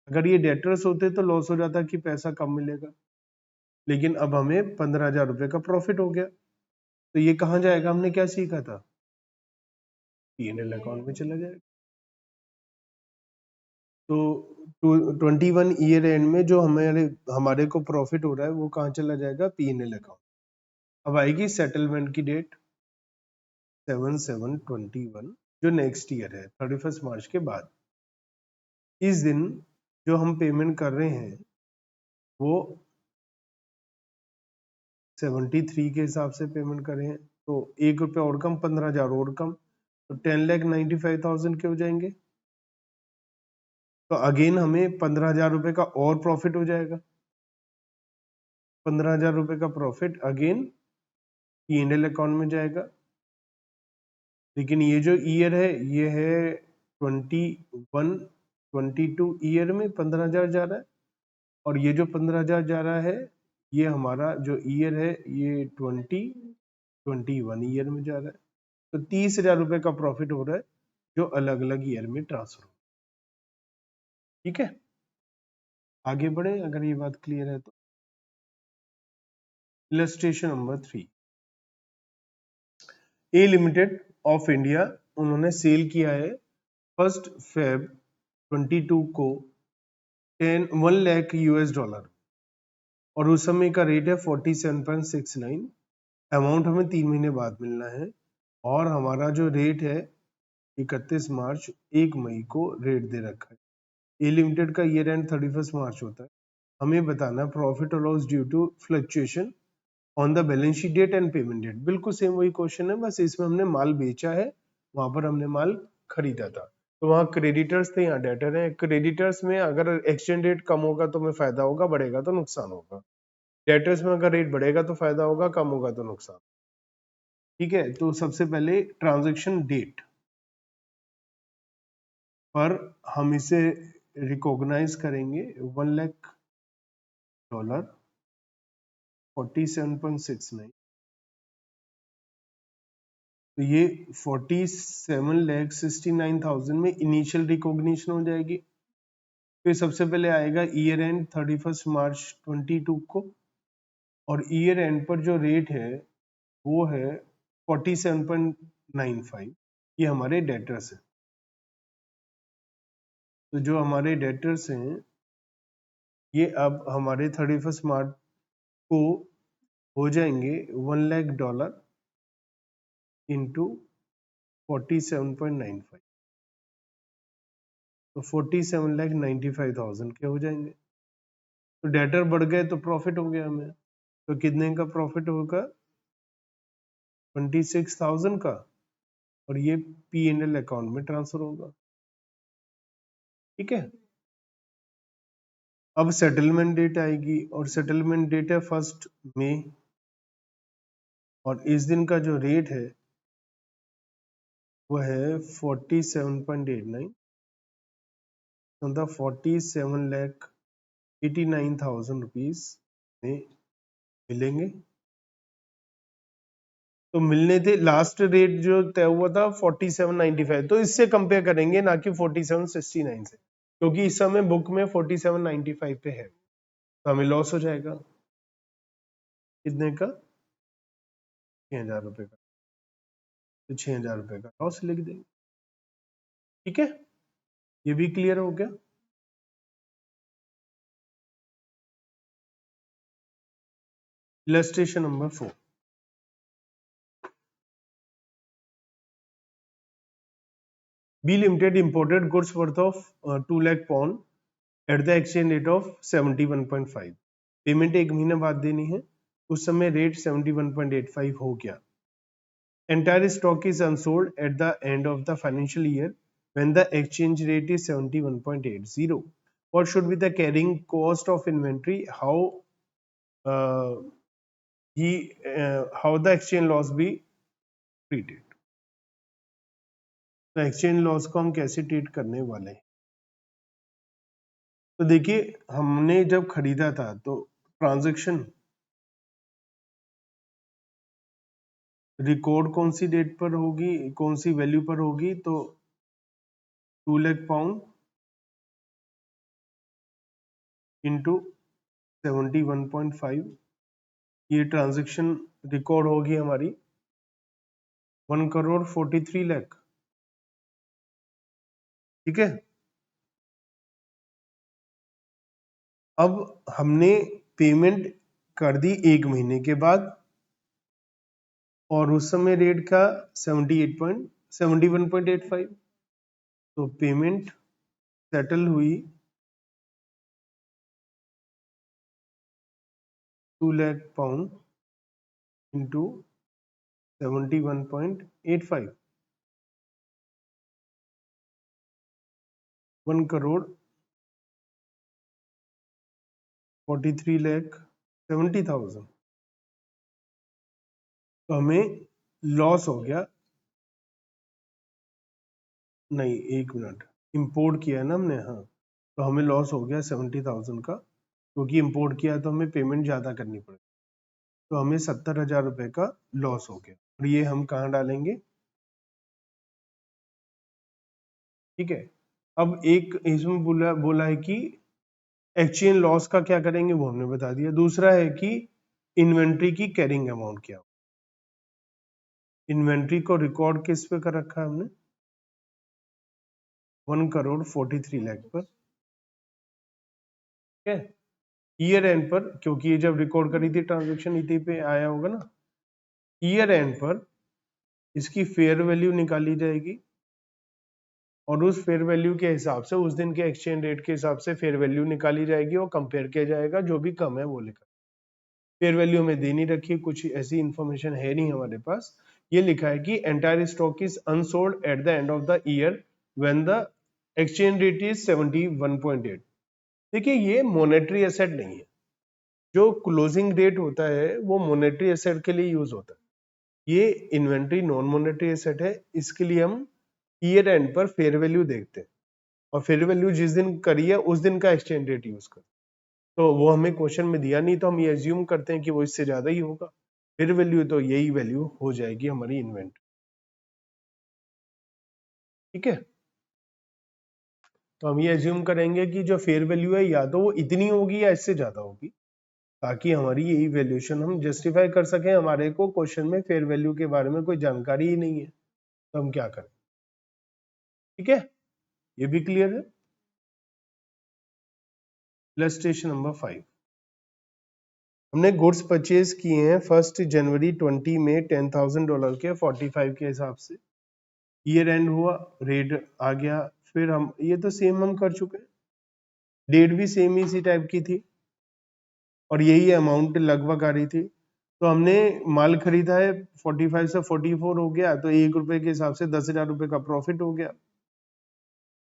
अगर ये डेटर्स होते तो लॉस हो जाता कि पैसा कम मिलेगा, लेकिन अब हमें 15,000 रुपए का प्रॉफिट हो गया। तो ये कहाँ जाएगा, हमने क्या सीखा था, P&L अकाउंट में चला जाएगा। तो 21 ईयर एंड में जो हमारे हमारे को प्रॉफिट हो रहा है वो कहाँ चला जाएगा, P&L अकाउंट। अब आएगी सेटलमेंट की डेट 7/7/21, जो नेक्स्ट ईयर है 31 मार्च के बाद। इस दिन जो हम पेमेंट कर रहे हैं वो 73 के हिसाब से पेमेंट कर रहे हैं। तो ₹1 और कम, 15,000 और कम, तो 10,95,000 के हो जाएंगे। तो अगेन हमें 15,000 रुपए का और प्रॉफिट हो जाएगा। 15,000 रुपए का प्रॉफिट अगेन P&L अकाउंट में जाएगा। लेकिन ये जो ईयर है ये है 21-22 ईयर में 15,000 जा रहा है, और ये जो 15,000 जा रहा है ये हमारा जो ईयर है ये 20-21 ईयर में जा रहा है। तो 30,000 रुपए का प्रॉफिट हो रहा है जो अलग अलग ईयर में ट्रांसफर हो। ठीक है, आगे बढ़े अगर ये बात क्लियर है तो। Illustration number 3, A limited of India, उन्होंने सेल किया है 1 Feb 22 को 1 लाख $, और उस समय का रेट है 47.69। अमाउंट हमें 3 महीने बाद मिलना है, और हमारा जो रेट है 31 मार्च 1 मई को रेट दे रखा है। ए लिमिटेड का ईयर एंड 31 मार्च होता है। हमें बताना प्रॉफिट और loss due to fluctuation on the balance sheet date and payment date. बिल्कुल सेम वही क्वेश्चन है, बस इसमें हमने माल बेचा है, वहां पर हमने माल खरीदा था। तो वहाँ क्रेडिटर्स थे, यहाँ डेटर है। क्रेडिटर्स में अगर एक्सचेंज रेट कम होगा तो हमें फायदा होगा, बढ़ेगा तो नुकसान होगा। डेटर्स में अगर रेट बढ़ेगा तो फायदा होगा, कम होगा तो नुकसान। ठीक है, तो सबसे पहले ट्रांजेक्शन डेट पर हम इसे रिकॉग्नाइज करेंगे $1 लाख 47.69। तो ये 47,69,000 में इनिशियल रिकॉग्निशन हो जाएगी। फिर सबसे पहले आएगा ईयर एंड 31 मार्च 22 को, और ईयर एंड पर जो रेट है वो है 47.95। ये हमारे डेटर्स हैं। तो जो हमारे डेटर्स हैं ये अब हमारे 31 मार्च को हो जाएंगे $1 लाख इंटू 47.95। तो 47,95,000 के हो जाएंगे। तो डेटर बढ़ गए तो प्रॉफिट हो गया हमें। तो कितने का प्रॉफिट होगा, 26,000 का, और ये P&L अकाउंट में ट्रांसफर होगा। ठीक है, अब सेटलमेंट डेट आएगी, और सेटलमेंट डेट है 1 मई, और इस दिन का जो रेट है वो है 47.89। मतलब 47,89,000 रुपीज में मिलेंगे। तो मिलने थे, लास्ट रेट जो तय हुआ था 47.95, तो इससे कंपेयर करेंगे ना कि 47.69 से, क्योंकि इस समय बुक में 47.95 पे है, तो हमें लॉस हो जाएगा। कितने का, 6,000 रुपए का। तो 6,000 रुपए का लॉस लिख देंगे। ठीक है, ये भी क्लियर हो गया। Illustration number 4, B limited imported goods worth of 2 lakh pound at the exchange rate of 71.5। Payment एक महीने बाद देनी है, उस समय रेट 71.85 हो गया। Entire stock is unsold at the end of the financial year when the exchange rate is 71.80. What should be the carrying cost of inventory? Uh, how the exchange loss be treated? तो एक्सचेंज लॉस को हम कैसे ट्रीट करने वाले हैं? तो देखिए, हमने जब खरीदा था तो ट्रांजैक्शन रिकॉर्ड कौन सी डेट पर होगी, कौन सी वैल्यू पर होगी? तो 2 लाख पाउंड इंटू 71.5, ये ट्रांजैक्शन रिकॉर्ड होगी हमारी 1,43,00,000। ठीक है, अब हमने पेमेंट कर दी एक महीने के बाद और उस समय रेट का 71.85, तो पेमेंट सेटल हुई 2 लाख पाउंड इंटू 71.85, 1,43,70,000। तो हमें लॉस हो गया, नहीं एक मिनट, इंपोर्ट किया ना हमने, हाँ, तो हमें लॉस हो गया 70,000 का, क्योंकि इंपोर्ट किया तो हमें पेमेंट ज्यादा करनी पड़ेगी, तो हमें 70,000 रुपए का लॉस हो गया। और ये हम कहाँ डालेंगे? ठीक है, अब एक इसमें बोला है कि एक्सचेंज लॉस का क्या करेंगे, वो हमने बता दिया। दूसरा है कि इन्वेंट्री की कैरिंग अमाउंट क्या हो। इन्वेंट्री को रिकॉर्ड किस पे कर रखा है हमने? 1,43,00,000 पर। ठीक है, ईयर एंड पर, क्योंकि ये जब रिकॉर्ड करी थी ट्रांजेक्शन इतनी पे आया होगा ना, ईयर एंड पर इसकी फेयर वैल्यू निकाली जाएगी और उस फेयर वैल्यू के हिसाब से, उस दिन के एक्सचेंज रेट के हिसाब से फेयर वैल्यू निकाली जाएगी और कंपेयर किया जाएगा, जो भी कम है वो लिखा। फेयर वैल्यू हमें दे नहीं रखी, कुछ ऐसी इंफॉर्मेशन है नहीं हमारे पास। ये लिखा है कि entire stock is unsold at the end of the year when the exchange rate is 71.8। देखिए, ये मॉनेटरी एसेट नहीं है। जो क्लोजिंग डेट होता है वो मॉनेटरी एसेट के लिए यूज होता है। ये इन्वेंट्री नॉन मॉनेटरी एसेट है, इसके लिए हम ईयर एंड पर फेयर वैल्यू देखते हैं और फेयर वैल्यू जिस दिन करी है उस दिन का एक्सचेंज रेट यूज करते हैं। तो वो हमें क्वेश्चन में दिया नहीं, तो हम ये एज्यूम करते हैं कि वो इससे ज्यादा ही होगा। फेयर वैल्यू तो यही वैल्यू हो जाएगी हमारी इन्वेंट्री। ठीक है, तो हम ये एज्यूम करेंगे कि जो फेयर वैल्यू है या तो वो इतनी होगी या इससे ज्यादा होगी, ताकि हमारी यही वैल्यूएशन हम जस्टिफाई कर सकें। हमारे को क्वेश्चन में फेयर वैल्यू के बारे में कोई जानकारी ही नहीं है, तो हम क्या करें? ठीक है, ये भी क्लियर है। इलस्ट्रेशन नंबर 5, हमने गुड्स परचेज किए हैं 1 जनवरी 20 में $10,000 के 45 के हिसाब से। ईयर एंड हुआ, रेट आ गया, फिर हम ये तो सेम हम कर चुके हैं, डेट भी सेम ही इसी टाइप की थी और यही अमाउंट लगभग आ रही थी। तो हमने माल खरीदा है 45 से 44 हो गया, तो ₹1 के हिसाब से 10,000 रुपए का प्रॉफिट हो गया।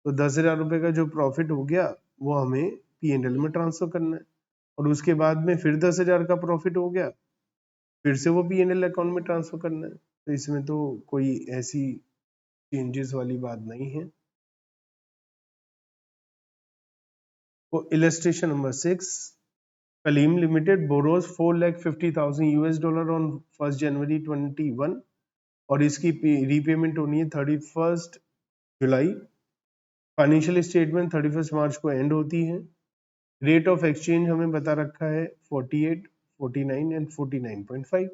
तो 10,000 रुपए का जो प्रॉफिट हो गया वो हमें P&L में ट्रांसफर करना है, और उसके बाद में फिर 10,000 का प्रॉफिट हो गया, फिर से वो P&L अकाउंट में ट्रांसफर करना है। तो इसमें तो कोई ऐसी चेंजेस वाली बात नहीं है। तो illustration number 6, Kaleem limited borrows $4,50,000 on 1 जनवरी 21 और इसकी रीपेमेंट होनी है 31 जुलाई। फाइनेंशियल स्टेटमेंट 31 मार्च को एंड होती है। रेट ऑफ एक्सचेंज हमें बता रखा है 48, 49 एंड 49.5।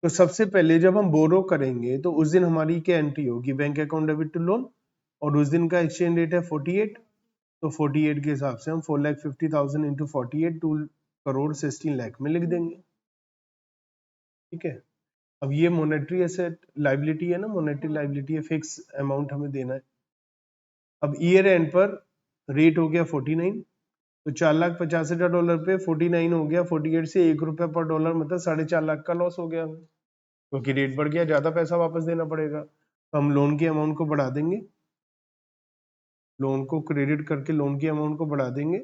तो सबसे पहले जब हम बोरो करेंगे तो उस दिन हमारी क्या एंट्री होगी? Bank account debit to loan, और उस दिन का एक्सचेंज रेट है 48, तो 48 के हिसाब से हम 4,50,000 इंटू 48 2,16,00,000 में लिख देंगे। ठीक है, अब ये मॉनेटरी एसेट लाइबिलिटी है ना, मॉनेटरी लाइबिलिटी है, फिक्स अमाउंट हमें देना है। अब ईयर एंड पर रेट हो गया 49, तो $4,85,000 पे 49 हो गया 48 से $1 पर डॉलर, मतलब 4.5 लाख का लॉस हो गया हमें, क्योंकि रेट बढ़ गया, ज्यादा पैसा वापस देना पड़ेगा। तो हम लोन की अमाउंट को बढ़ा देंगे, लोन को क्रेडिट करके लोन की अमाउंट को बढ़ा देंगे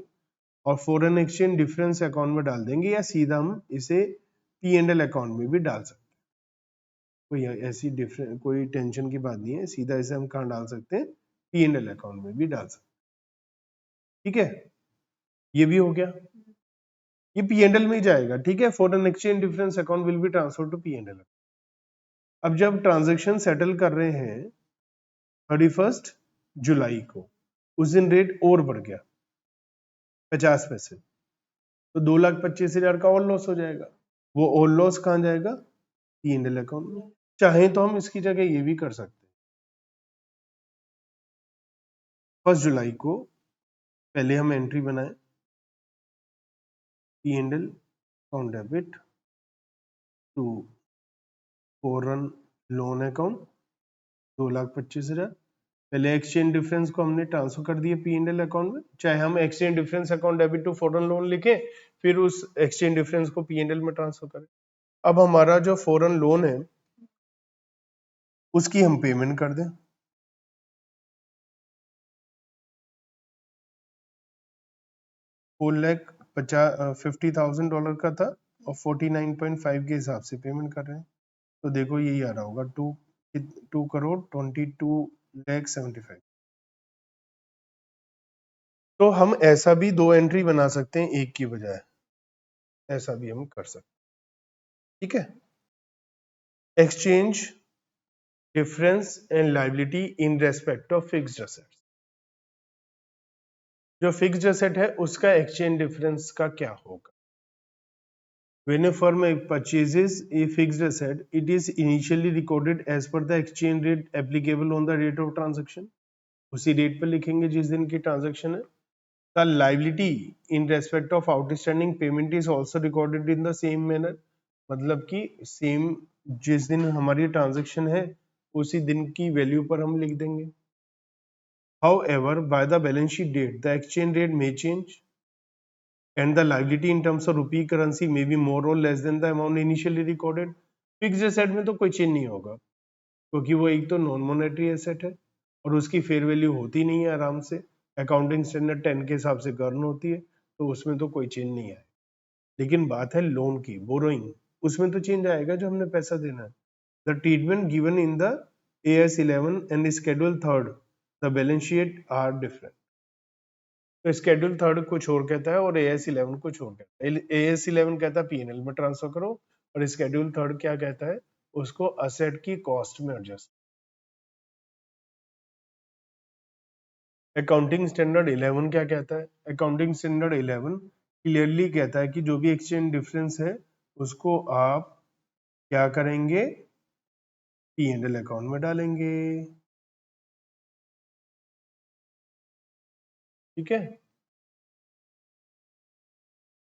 और फॉरेन एक्सचेंज डिफरेंस अकाउंट में डाल देंगे, या सीधा हम इसे P&L अकाउंट में भी डाल सकते हैं। कोई ऐसी डिफरेंट कोई टेंशन की बात नहीं है, सीधा इसे हम कहाँ डाल सकते हैं, P&L अकाउंट में भी डाल सकते हैं। ठीक है, ये भी हो गया, ये P&L में ही जाएगा। ठीक है, foreign exchange difference account will be transfer to P&L। अब जब ट्रांजेक्शन सेटल कर रहे हैं 31 जुलाई को, उस दिन रेट और बढ़ गया 50 पैसे, तो 2,25,000 का और लॉस हो जाएगा। वो और लॉस कहाँ जाएगा, P&L अकाउंट में। चाहे तो हम इसकी जगह ये भी कर सकते हैं, 1 जुलाई को पहले हम एंट्री बनाए, P&L account debit to foreign loan account 2,25,000। पहले एक्सचेंज डिफरेंस को हमने ट्रांसफर कर दिया P&L अकाउंट में, चाहे हम exchange difference account debit to foreign loan लिखें, फिर उस एक्सचेंज डिफरेंस को P&L में ट्रांसफर करें। अब हमारा जो फॉरेन लोन है उसकी हम पेमेंट कर दें। $4,50,000 का था और 49.5 के हिसाब से पेमेंट कर रहे हैं, तो देखो यही आ रहा होगा 2,22,75,000। तो हम ऐसा भी दो एंट्री बना सकते हैं एक की बजाय, ऐसा भी हम कर सकते हैं। ठीक है, exchange difference and liability in respect of fixed assets. जो फिक्स्ड एसेट है उसका एक्सचेंज डिफरेंस का क्या होगा। When a firm purchases a fixed asset, it is initially recorded as per the exchange rate applicable on the rate of transaction. उसी रेट पे लिखेंगे जिस दिन की ट्रांजेक्शन है। The liability in respect of outstanding payment is also recorded in the same manner. मतलब कि सेम जिस दिन हमारी ट्रांजेक्शन है उसी दिन की वैल्यू पर हम लिख देंगे। However, by the balance sheet date, the exchange rate may change and the liability in terms of rupee currency may be more or less than the amount initially recorded. Fixed asset में तो कोई चेंज नहीं होगा, क्योंकि वो एक तो नॉन मॉनेटरी एसेट है और उसकी फेयर वैल्यू होती नहीं है, आराम से अकाउंटिंग स्टैंडर्ड 10 के हिसाब से गर्न होती है, तो उसमें तो कोई चेंज नहीं आए। लेकिन बात है लोन की, बोरोइंग, उसमें तो चेंज आएगा जो हमने पैसा देना है। The treatment given in the AS 11 and schedule 3 the balance sheet are different. तो स्केड्यूल 3 कुछ और कहता है और AS 11 कुछ और कहता है। AS 11 कहता है P&L में ट्रांसफर करो, और स्केड्यूल 3 क्या कहता है, उसको असेट की कॉस्ट में एडजस्ट। अकाउंटिंग स्टैंडर्ड 11 क्या कहता है, अकाउंटिंग स्टैंडर्ड 11 क्लियरली कहता है कि जो भी एक्सचेंज डिफरेंस है उसको आप क्या करेंगे, P&L अकाउंट में डालेंगे। ठीक है,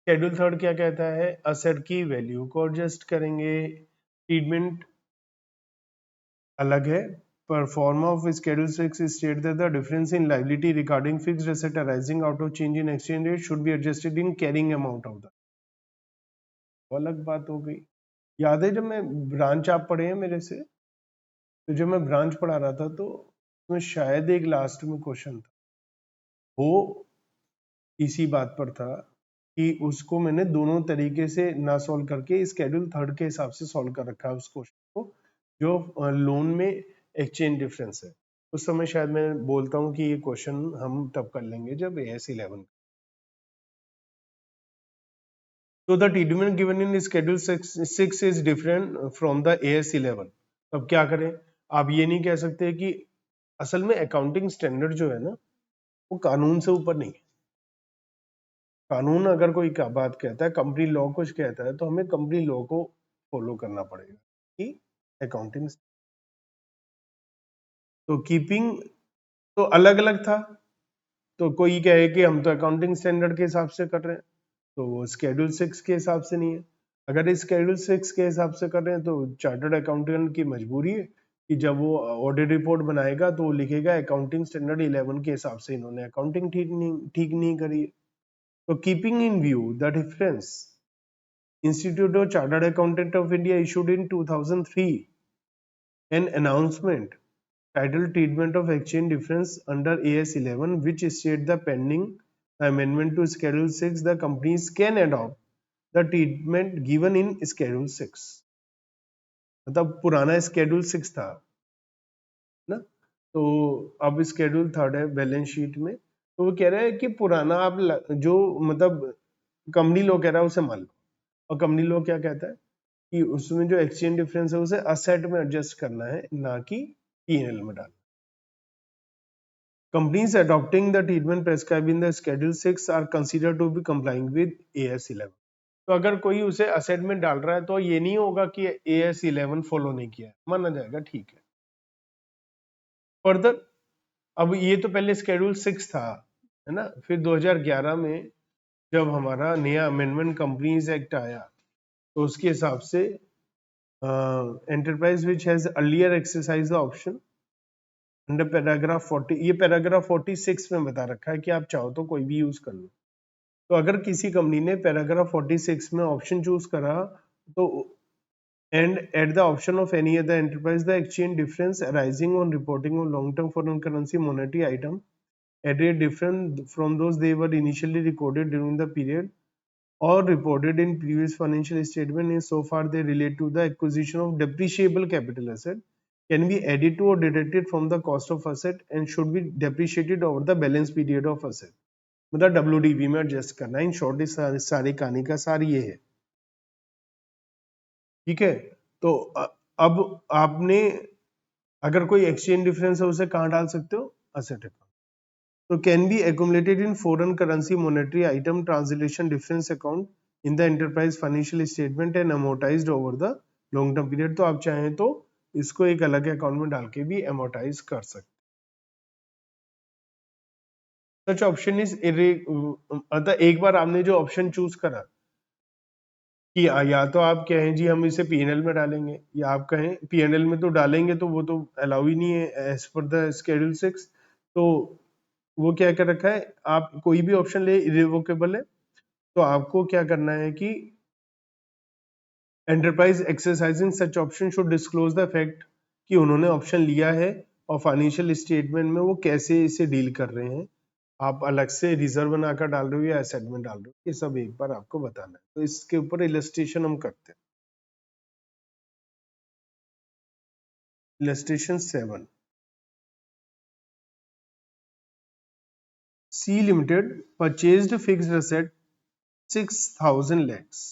शेड्यूल 3 क्या कहता है, असेट की वैल्यू को एडजस्ट करेंगे। ट्रीटमेंट अलग है। Performa of Schedule 6 state that the difference in liability regarding fixed asset arising out of change in exchange rate should be adjusted in carrying amount of the। अलग बात हो गई। याद है जब मैं ब्रांच आप पढ़े हैं मेरे से, तो जब मैं ब्रांच पढ़ा रहा था तो उसमें शायद एक लास्ट में क्वेश्चन था, वो इसी बात पर था कि उसको मैंने दोनों तरीके से ना सॉल्व करके स्केड्यूल 3 के हिसाब से सॉल्व कर रखा है उस क्वेश्चन को, जो लोन में एक्सचेंज डिफरेंस है। उस समय शायद मैं बोलता हूँ कि ये क्वेश्चन हम तब कर लेंगे जब AS 11। तो the treatment given in schedule 6 is different from the AS 11। अब क्या करें, आप ये नहीं कह सकते कि असल में अकाउंटिंग स्टैंडर्ड जो है ना वो कानून से ऊपर नहीं है। कानून अगर कोई का बात कहता है, कंपनी लॉ कुछ कहता है, तो हमें कंपनी लॉ को फॉलो करना पड़ेगा कि अकाउंटिंग। तो कीपिंग तो अलग अलग था, तो कोई कहे कि हम तो अकाउंटिंग स्टैंडर्ड के हिसाब से कर रहे हैं, तो वो स्केड्यूल 6 के हिसाब से नहीं है। अगर इस स्केड्यूल 6 के हिसाब से कर रहे हैं तो चार्टर्ड अकाउंटेंट की मजबूरी है कि जब वो ऑडिट रिपोर्ट बनाएगा तो वो लिखेगा अकाउंटिंग स्टैंडर्ड 11 के हिसाब से इन्होंने अकाउंटिंग ठीक नहीं करी। तो keeping in view the difference, institute of chartered accountant of India issued in 2003 an announcement titled Treatment of Exchange Difference under AS 11, which state the pending amendment to Schedule 6, the companies can adopt the treatment given in Schedule 6। मतलब पुराना Schedule 6 था ना, तो अब Schedule 3 है बैलेंस शीट में। तो वो कह रहा है कि पुराना आप जो मतलब कंपनी लॉ कह रहा है उसे मान लो, और कंपनी लॉ क्या कहता है कि उसमें जो एक्सचेंज डिफरेंस है उसे असेट में एडजस्ट करना है, ना कि पीएनएल में डालना। Companies adopting the treatment prescribed in the Schedule 6 are considered to be complying with AS 11। तो अगर कोई उसे असेट में डाल रहा है तो ये नहीं होगा कि AS 11 फॉलो नहीं किया है, माना जाएगा ठीक है। फर्दर, अब ये तो पहले Schedule 6 था, है ना, फिर 2011 में जब हमारा नया अमेंडमेंट कंपनीज एक्ट आया तो उसके हिसाब से enterprise which has earlier exercise the option under paragraph 40, ये पैराग्राफ 46 में बता रखा है कि आप चाहो तो कोई भी यूज कर लो। तो अगर किसी कंपनी ने पैराग्राफ 46 में ऑप्शन चूज करा तो and at the option of any other enterprise the exchange difference arising on reporting on long term foreign currency monetary item at a different from those they were initially recorded during the period or reported in previous financial statement in so far they relate to the acquisition of depreciable capital asset can be added to or deducted from the cost of asset and should be depreciated over the balance period of asset। मतलब WDV में एडजस्ट करना है। इन शॉर्ट इस सारी कहानी का सार ये है, ठीक है। तो अब आपने अगर कोई एक्सचेंज डिफरेंस है उसे कहाँ डाल सकते हो, असेट अकाउंट। तो can be accumulated in foreign currency monetary item translation difference account in the enterprise financial statement and amortized over the long term period। तो आप चाहें तो इसको एक अलग अकाउंट में डाल के भी amortize कर सकते। सच ऑप्शन इज अतः एक बार आपने जो ऑप्शन चूज करा कि या तो आप कहें जी हम इसे पीएनएल में डालेंगे, या आप कहें पीएनएल में तो डालेंगे तो वो तो अलाउ ही नहीं है एज पर द Schedule 6। तो वो क्या कर रखा है, आप कोई भी ऑप्शन ले इरिवोकेबल है। तो आपको क्या करना है कि enterprise exercising such option should disclose the fact कि उन्होंने ऑप्शन लिया है और फाइनेंशियल स्टेटमेंट में वो कैसे इसे डील कर रहे हैं। आप अलग से रिजर्व बनाकर डाल रहे हो या एसेट में डाल रहे हो, ये सब एक बार आपको बताना है। तो इसके ऊपर इलस्ट्रेशन हम करते हैं। Illustration 7, C limited purchased fixed asset 6000 lakhs.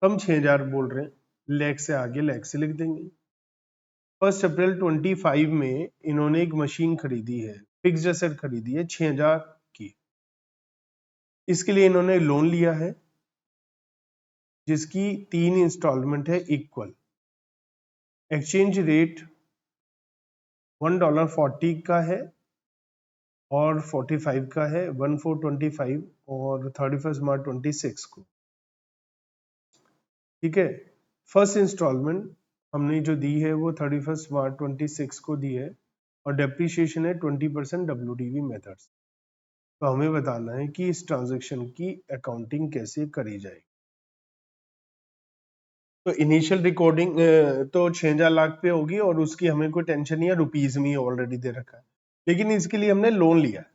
हम 6000 बोल रहे हैं, लैक्स से आगे लैक्स से लिख देंगे। 1 अप्रैल 25 में इन्होंने एक मशीन खरीदी है, फिक्स्ड एसेट खरीदी है 6000 की। इसके लिए इन्होंने लोन लिया है जिसकी 3 इंस्टॉलमेंट है इक्वल। एक्सचेंज रेट $1.40 का है और 45 का है, 1425 और 31 मार्च 26 को, ठीक है। फर्स्ट इंस्टॉलमेंट हमने जो दी है वो 31 मार्च 26 को दी है और डेप्रीशिएशन है 20% WDV मेथड्स। तो हमें बताना है कि इस ट्रांजैक्शन की अकाउंटिंग कैसे करी जाए। तो इनिशियल रिकॉर्डिंग तो 6000 लाख पे होगी और उसकी हमें कोई टेंशन नहीं है, रुपीज में ऑलरेडी दे रखा है। लेकिन इसके लिए हमने लोन लिया है।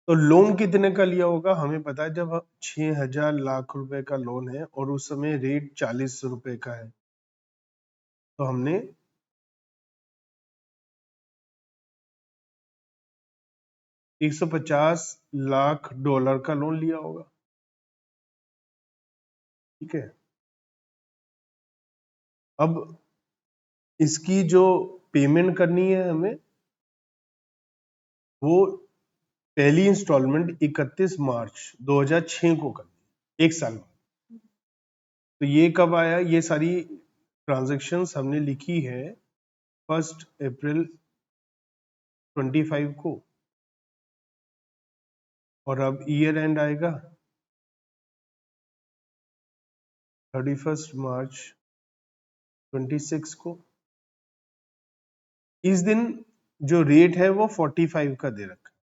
तो लोन कितने का लिया होगा हमें पता है, जब 6000 लाख रुपए का लोन है और उस समय रेट 40 रुपए का है, तो हमने 150 लाख डॉलर का लोन लिया होगा, ठीक है। अब इसकी जो पेमेंट करनी है हमें, वो पहली इंस्टॉलमेंट 31 मार्च 2006 को करनी है, एक साल बाद। तो ये कब आया, ये सारी ट्रांजैक्शंस हमने लिखी है 1 अप्रैल 25 को, और अब ईयर एंड आएगा 31 मार्च 26 को। इस दिन जो रेट है वो 45 का दे रखा है,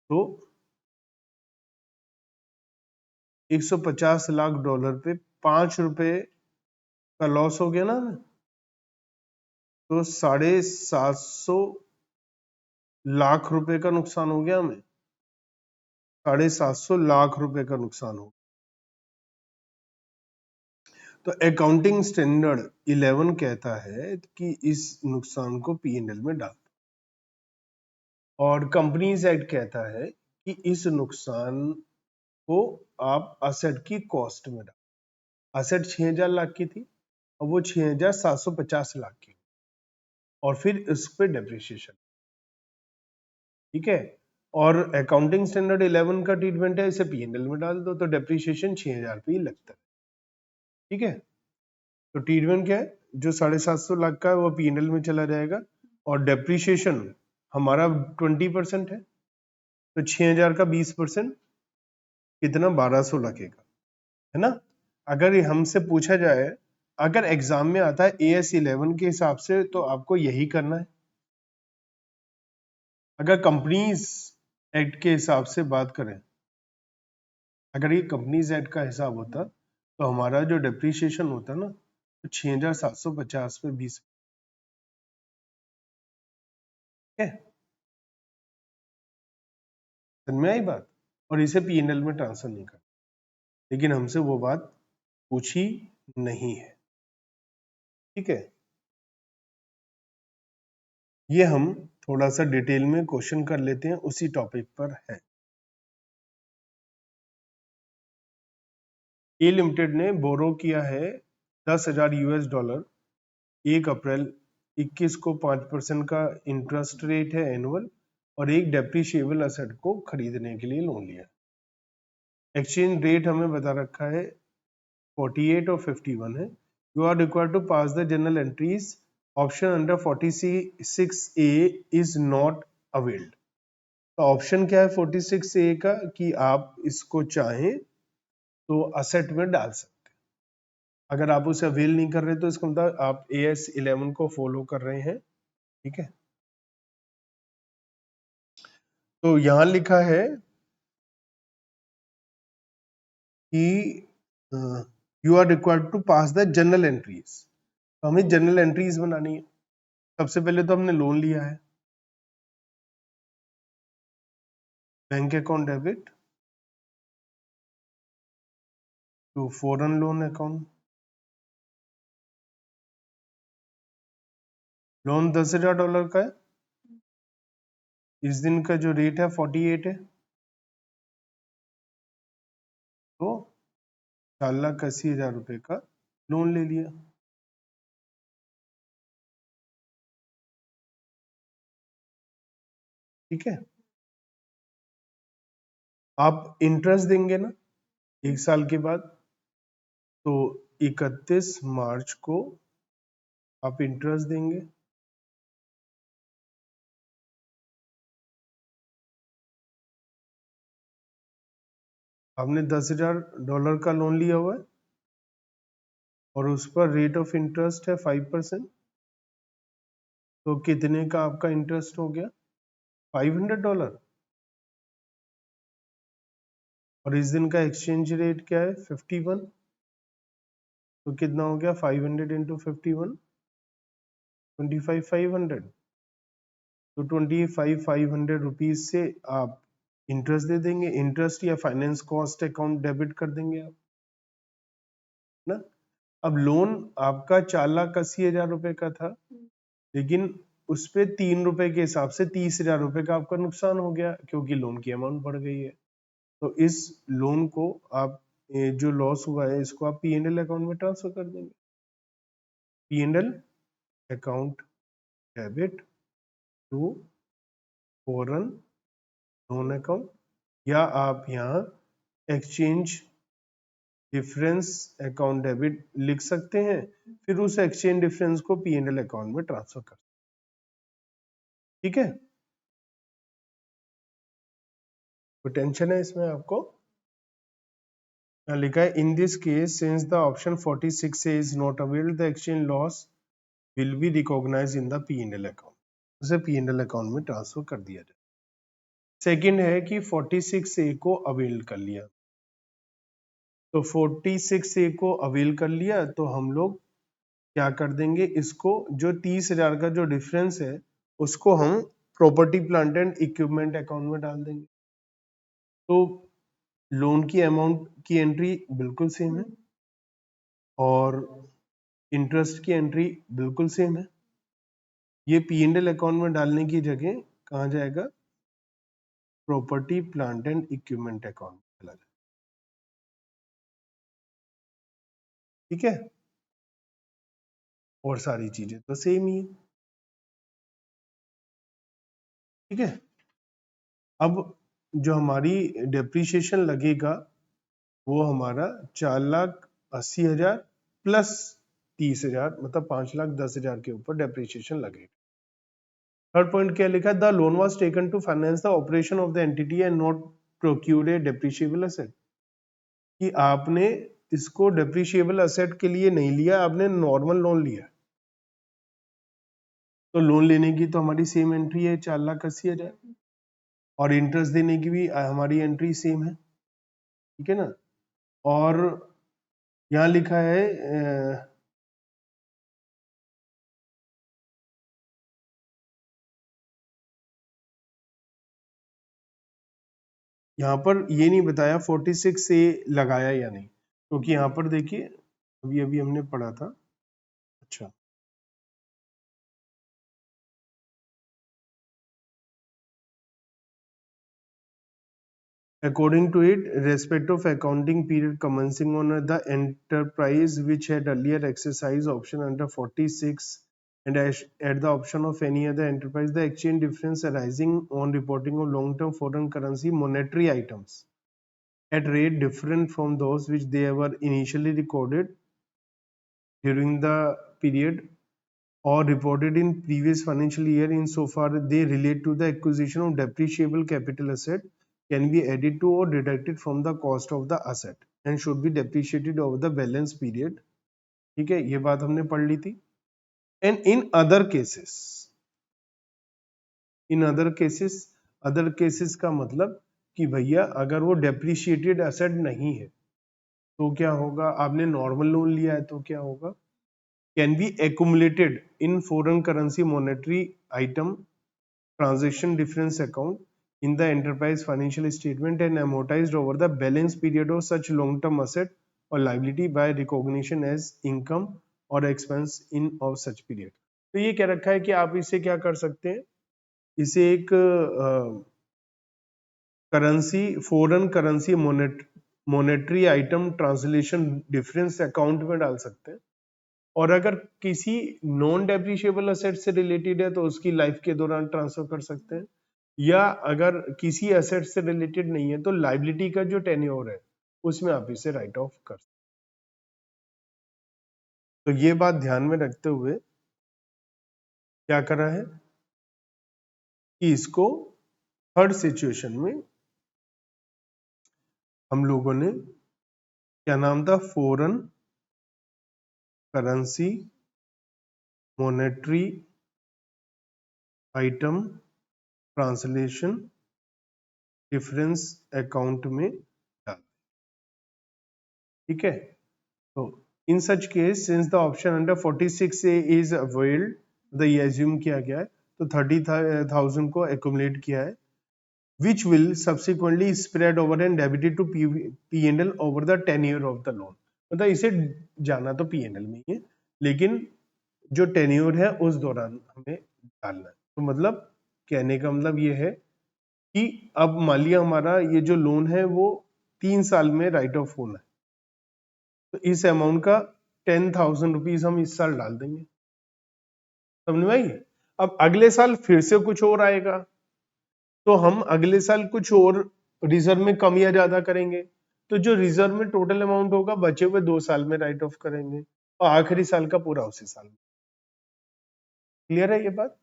तो 150 लाख डॉलर पे 5 रुपए का लॉस हो गया ना हमें, तो 750 लाख रुपए का नुकसान हो गया हमें, 750 लाख रुपए का नुकसान हो। तो अकाउंटिंग स्टैंडर्ड 11 कहता है कि इस नुकसान को P&L में डाल, और कंपनीज एक्ट कहता है कि इस नुकसान को आप असेट की कॉस्ट में डाल। असेट 6000 लाख की थी और वो 6750 लाख की, और फिर उस पर डेप्रिसिएशन, ठीक है। और अकाउंटिंग स्टैंडर्ड 11 का ट्रीटमेंट है, इसे P&L में डाल दो तो डेप्रिसिएशन 6000 पे ही लगता है, ठीक है। तो ट्रीटमेंट क्या है, जो 750 लाख का है वो P&L में चला जाएगा, और डेप्रिसिएशन हमारा 20% है, तो 6000 का 20% कितना, 1200 लगेगा, है ना। अगर ये हमसे पूछा जाए, अगर एग्जाम में आता है AS11 के हिसाब से, तो आपको यही करना है। अगर कंपनीज एक्ट के हिसाब से बात करें, अगर ये कंपनीज एक्ट का हिसाब होता, तो हमारा जो डेप्रिसिएशन होता ना, तो 6750 पे 20 है, समझ में आई बात। और इसे P&L में ट्रांसफर नहीं कर, लेकिन हमसे वो बात पूछी नहीं है, ठीक है। ये हम थोड़ा सा डिटेल में क्वेश्चन कर लेते हैं, उसी टॉपिक पर है। ए लिमिटेड ने बोरो किया है $10,000 1 अप्रैल 21 को 5% का इंटरेस्ट रेट है एनुअल, और एक डेप्रिशिएबल असेट को खरीदने के लिए लोन लिया। एक्सचेंज रेट हमें बता रखा है 48 और 51 है। You are required to pass the journal entries, option under 46A is not availed. तो ऑप्शन क्या है 46A का, कि आप इसको चाहें तो असेट में डाल सकते, अगर आप उसे अवेल नहीं कर रहे तो इसका मतलब आप AS11 को फॉलो कर रहे हैं, ठीक है। तो यहां लिखा है कि you are required to pass the journal entries, तो हमें जनरल एंट्रीज बनानी है। सबसे पहले तो हमने लोन लिया है, bank account debit to foreign loan account. Loan $10,000 का है, इस दिन का जो रेट है 48 है, तो 4,80,000 का लोन ले लिया, ठीक है। आप इंटरेस्ट देंगे ना 1 साल के बाद, तो 31 मार्च को आप इंटरेस्ट देंगे। आपने $10,000 का लोन लिया हुआ है, और उस पर रेट ऑफ इंटरेस्ट है 5%, तो कितने का आपका इंटरेस्ट हो गया, $500। और इस दिन का एक्सचेंज रेट क्या है 51, तो कितना हो गया 500 इंटू 51, 25,500। तो 25,500 रुपीज से आप इंटरेस्ट दे देंगे, इंटरेस्ट या फाइनेंस कॉस्ट अकाउंट डेबिट कर देंगे आप ना। अब लोन आपका 4,80,000 का था, लेकिन उस पे 3 रुपए के हिसाब से 30,000 का आपका नुकसान हो गया, क्योंकि लोन की अमाउंट बढ़ गई है। तो इस लोन को आप, जो लॉस हुआ है, इसको आप P&L अकाउंट में ट्रांसफर कर देंगे। P&L account debit to foreign loan account, या आप यहाँ एक्सचेंज डिफरेंस अकाउंट डेबिट लिख सकते हैं, फिर उस एक्सचेंज डिफरेंस को P&L अकाउंट में ट्रांसफर कर, ठीक है। तो टेंशन है इसमें आपको, यहाँ लिखा है in this case since the option 46A is not availed the exchange loss will be recognise in the P&L account, उसे P&L अकाउंट में ट्रांसफर कर दिया जाए। सेकंड है कि 46A को अवेल कर लिया, तो 46A को अवेल कर लिया तो हम लोग क्या कर देंगे, इसको जो 30,000 का जो डिफरेंस है उसको हम property plant and equipment account में डाल देंगे। तो लोन की अमाउंट की एंट्री बिल्कुल सेम है और इंटरेस्ट की एंट्री बिल्कुल सेम है। ये P&L अकाउंट में डालने की जगह कहाँ जाएगा, property plant and equipment account चला जाएगा। ठीक है, और सारी चीजें तो सेम ही है। ठीक है, अब जो हमारी डेप्रीशिएशन लगेगा वो हमारा 4,80,000 प्लस 30,000, मतलब 5,10,000 के ऊपर डेप्रीशिएशन लगेगा। थर्ड पॉइंट क्या लिखा है, the loan was taken to finance the operation of the entity and not procure a depreciable asset, कि आपने इसको डेप्रीशिएबल एसेट के लिए नहीं लिया, आपने नॉर्मल लोन लिया। तो लोन लेने की तो हमारी सेम एंट्री है 4,80,000, और इंटरेस्ट देने की भी हमारी एंट्री सेम है। ठीक है ना, और यहाँ लिखा है यहाँ पर ये नहीं बताया 46 से लगाया या नहीं, क्योंकि यहाँ पर देखिए अभी अभी हमने पढ़ा था। अच्छा, according to it, respect of accounting period commencing on the enterprise which had earlier exercised option under 46 and at the option of any other enterprise, the exchange difference arising on reporting of long-term foreign currency monetary items at rate different from those which they were initially recorded during the period or reported in previous financial year insofar they relate to the acquisition of depreciable capital asset can be added to or deducted from the cost of the asset and should be depreciated over the balance period। ठीक है, ये बात हमने पढ़ ली थी। एंड इन अदर केसेस का मतलब कि भैया अगर वो डेप्रिशिएटेड एसेट नहीं है तो क्या होगा, आपने नॉर्मल लोन लिया है तो क्या होगा, can be accumulated in foreign currency monetary item transaction difference account in the enterprise financial statement and amortized over the balance period of such long term asset or liability by recognition as income or expense in of such period। तो ये क्या रखा है कि आप इसे क्या कर सकते हैं, इसे एक currency foreign currency monetary item translation difference account में डाल सकते हैं, और अगर किसी नॉन डेप्रिशिएबल एसेट से रिलेटेड है तो उसकी लाइफ के दौरान ट्रांसफर कर सकते हैं, या अगर किसी एसेट से रिलेटेड नहीं है तो लाइबिलिटी का जो टेन्योर है उसमें आप इसे राइट ऑफ कर सकते। तो ये बात ध्यान में रखते हुए क्या करा है कि इसको थर्ड सिचुएशन में हम लोगों ने क्या नाम था, foreign currency monetary item translation difference account में डाल। ठीक है, तो in such case since the option under 46A is availed, the ये एज्यूम किया गया है तो 30,000 को एक्यूमुलेट किया है, which will subsequently spread over and debited to P&L over the tenure of the loan। मतलब इसे जाना तो P&L में ही है, लेकिन जो टेन्योर है उस दौरान हमें डालना है। तो मतलब कहने का मतलब ये है कि अब मान लिया हमारा ये जो लोन है वो 3 साल में राइट ऑफ होना है, तो इस अमाउंट का 10,000 रुपीज हम इस साल डाल देंगे। समझ में आई? अब अगले साल फिर से कुछ और आएगा तो हम अगले साल कुछ और रिजर्व में कम या ज्यादा करेंगे, तो जो रिजर्व में टोटल अमाउंट होगा बचे हुए 2 साल में राइट ऑफ करेंगे और आखिरी साल का पूरा उसी साल में। क्लियर है ये बात?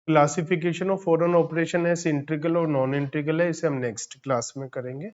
क्लासिफिकेशन ऑफ फॉरेन ऑपरेशन है इंट्रीगल और नॉन इंट्रीगल है, इसे हम नेक्स्ट क्लास में करेंगे।